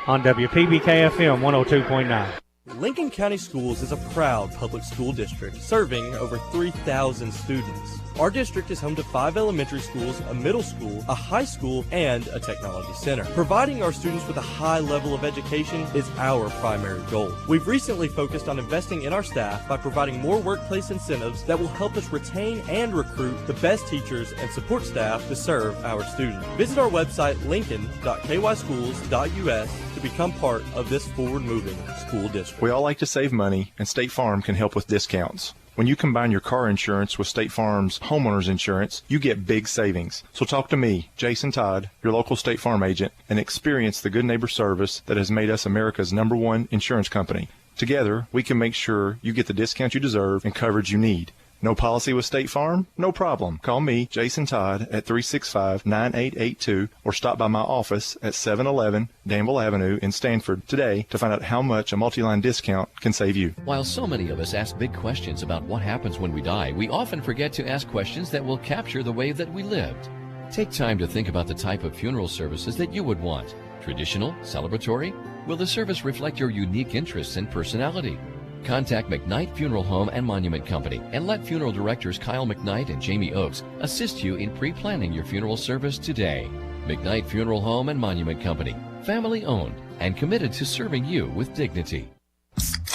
on WPBK-FM 102.9. Lincoln County Schools is a proud public school district serving over 3,000 students. Our district is home to 5 elementary schools, a middle school, a high school, and a technology center. Providing our students with a high level of education is our primary goal. We've recently focused on investing in our staff by providing more workplace incentives that will help us retain and recruit the best teachers and support staff to serve our students. Visit our website, lincoln.kyschools.us, to become part of this forward-moving school district. We all like to save money, and State Farm can help with discounts. When you combine your car insurance with State Farm's homeowner's insurance, you get big savings. So talk to me, Jason Todd, your local State Farm agent, and experience the good neighbor service that has made us America's #1 insurance company. Together, we can make sure you get the discount you deserve and coverage you need. No policy with State Farm? No problem. Call me, Jason Todd, at 365-9882 or stop by my office at 711 Danville Avenue in Stanford today to find out how much a multi-line discount can save you. While so many of us ask big questions about what happens when we die, we often forget to ask questions that will capture the way that we lived. Take time to think about the type of funeral services that you would want. Traditional? Celebratory? Will the service reflect your unique interests and personality? Contact McKnight Funeral Home and Monument Company and let funeral directors Kyle McKnight and Jamie Oakes assist you in pre-planning your funeral service today. McKnight Funeral Home and Monument Company, family owned and committed to serving you with dignity.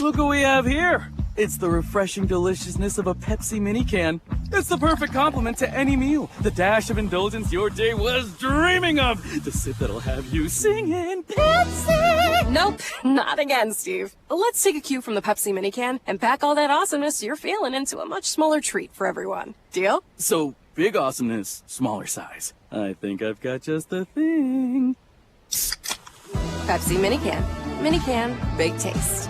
Look what we have here. It's the refreshing deliciousness of a Pepsi mini can. It's the perfect complement to any meal. The dash of indulgence your day was dreaming of. The sip that'll have you singing Pepsi. Nope, not again, Steve. Let's take a cue from the Pepsi mini can and pack all that awesomeness you're feeling into a much smaller treat for everyone. Deal? So, big awesomeness, smaller size. I think I've got just the thing. Pepsi mini can. Mini can, big taste.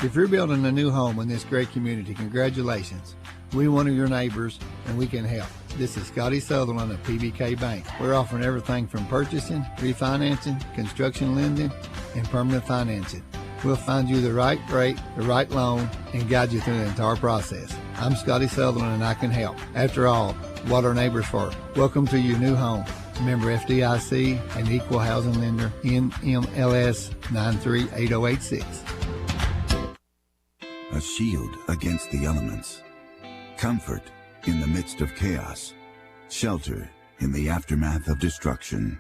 If you're building a new home in this great community, congratulations. We're one of your neighbors, and we can help. This is Scotty Sutherland of PBK Bank. We're offering everything from purchasing, refinancing, construction lending, and permanent financing. We'll find you the right rate, the right loan, and guide you through the entire process. I'm Scotty Sutherland, and I can help. After all, what are neighbors for? Welcome to your new home. Member FDIC and Equal Housing Lender, NMLS 938086. A shield against the elements. Comfort in the midst of chaos. Shelter in the aftermath of destruction.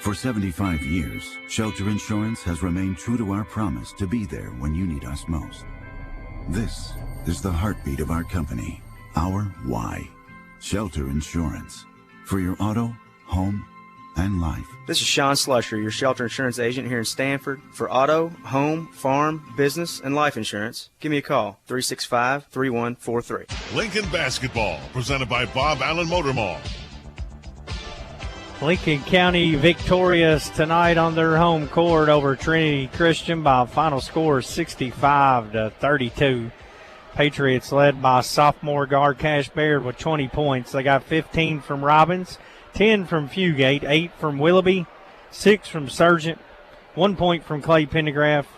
For 75 years, Shelter Insurance has remained true to our promise to be there when you need us most. This is the heartbeat of our company, our why. Shelter Insurance. For your auto, home, and life. This is Sean Slusher, your shelter insurance agent here in Stanford. For auto, home, farm, business, and life insurance, give me a call, 365-3143. Lincoln Basketball, presented by Bob Allen Motor Mall. Lincoln County victorious tonight on their home court over Trinity Christian by a final score of 65-32. Patriots led by sophomore guard Cash Baird with 20 points. They got 15 from Robbins, 10 from Fugate, 8 from Willoughby, 6 from Sargent, 1 point from Clay Pendergraft,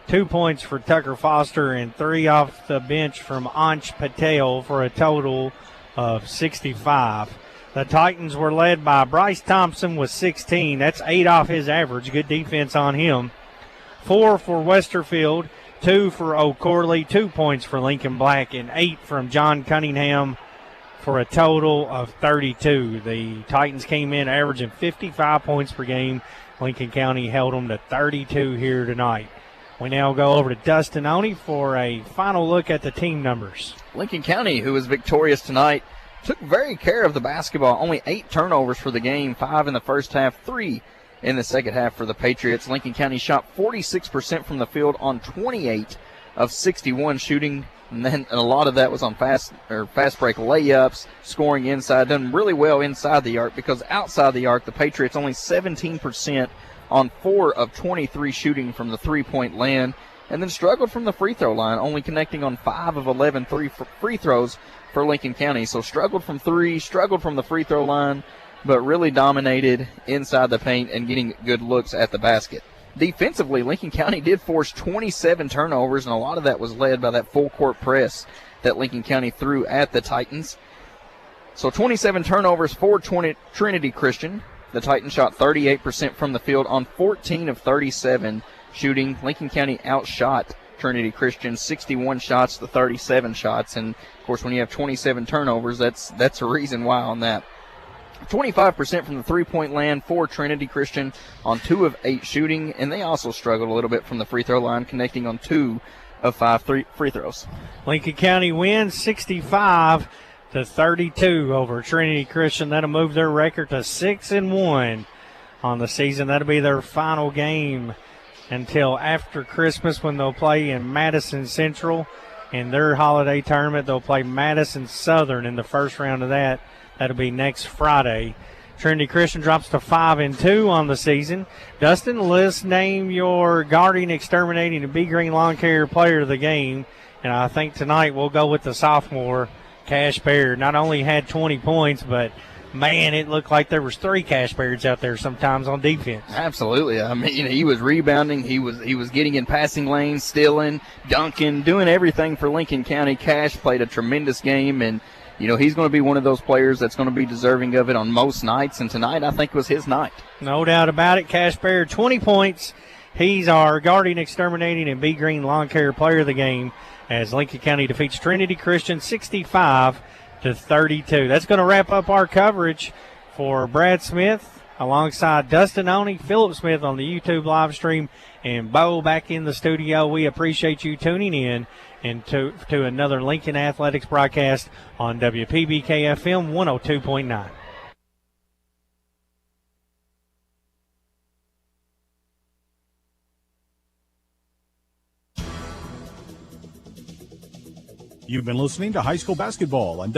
2 points for Tucker Foster, and 3 off the bench from Ansh Patel for a total of 65. The Titans were led by Bryce Thompson with 16. That's 8 off his average. Good defense on him. 4 for Westerfield, 2 for O'Corley, 2 points for Lincoln Black, and 8 from John Cunningham for a total of 32. The Titans came in averaging 55 points per game. Lincoln County held them to 32 here tonight. We now go over to Dustin Oney for a final look at the team numbers. Lincoln County, who was victorious tonight, took very care of the basketball. Only 8 turnovers for the game, 5 in the first half, 3 in the second half for the Patriots. Lincoln County shot 46% from the field on 28 of 61 shooting, and a lot of that was on fast break layups, scoring inside. Done really well inside the arc, because outside the arc, the Patriots only 17% on 4 of 23 shooting from the three-point land, and then struggled from the free throw line, only connecting on 5 of 11 free throws for Lincoln County. So struggled from 3, struggled from the free throw line, but really dominated inside the paint and getting good looks at the basket. Defensively, Lincoln County did force 27 turnovers, and a lot of that was led by that full-court press that Lincoln County threw at the Titans. So 27 turnovers for Trinity Christian. The Titans shot 38% from the field on 14 of 37 shooting. Lincoln County outshot Trinity Christian 61 shots to 37 shots, and, of course, when you have 27 turnovers, that's a reason why on that. 25% from the three-point land for Trinity Christian on 2 of 8 shooting, and they also struggled a little bit from the free throw line, connecting on 2 of 5 free throws. Lincoln County wins 65-32 over Trinity Christian. That'll move their record to 6-1 on the season. That'll be their final game until after Christmas, when they'll play in Madison Central in their holiday tournament. They'll play Madison Southern in the first round of that. That'll be next Friday. Trinity Christian drops to 5-2 on the season. Dustin, let's name your guarding, exterminating, and Bee Green Lawn Care player of the game. And I think tonight we'll go with the sophomore, Cash Baird. Not only had 20 points, but, man, it looked like there was 3 Cash Bairds out there sometimes on defense. Absolutely. I mean, he was rebounding. He was getting in passing lanes, stealing, dunking, doing everything for Lincoln County. Cash played a tremendous game, and he's going to be one of those players that's going to be deserving of it on most nights, and tonight I think was his night. No doubt about it. Cash Baird, 20 points. He's our guarding, exterminating, and Bee Green Lawn Care player of the game as Lincoln County defeats Trinity Christian 65-32. That's going to wrap up our coverage for Brad Smith alongside Dustin Oney, Phillip Smith on the YouTube live stream, and Bo back in the studio. We appreciate you tuning in and to another Lincoln Athletics broadcast on WPBK-FM 102.9. You've been listening to High School Basketball on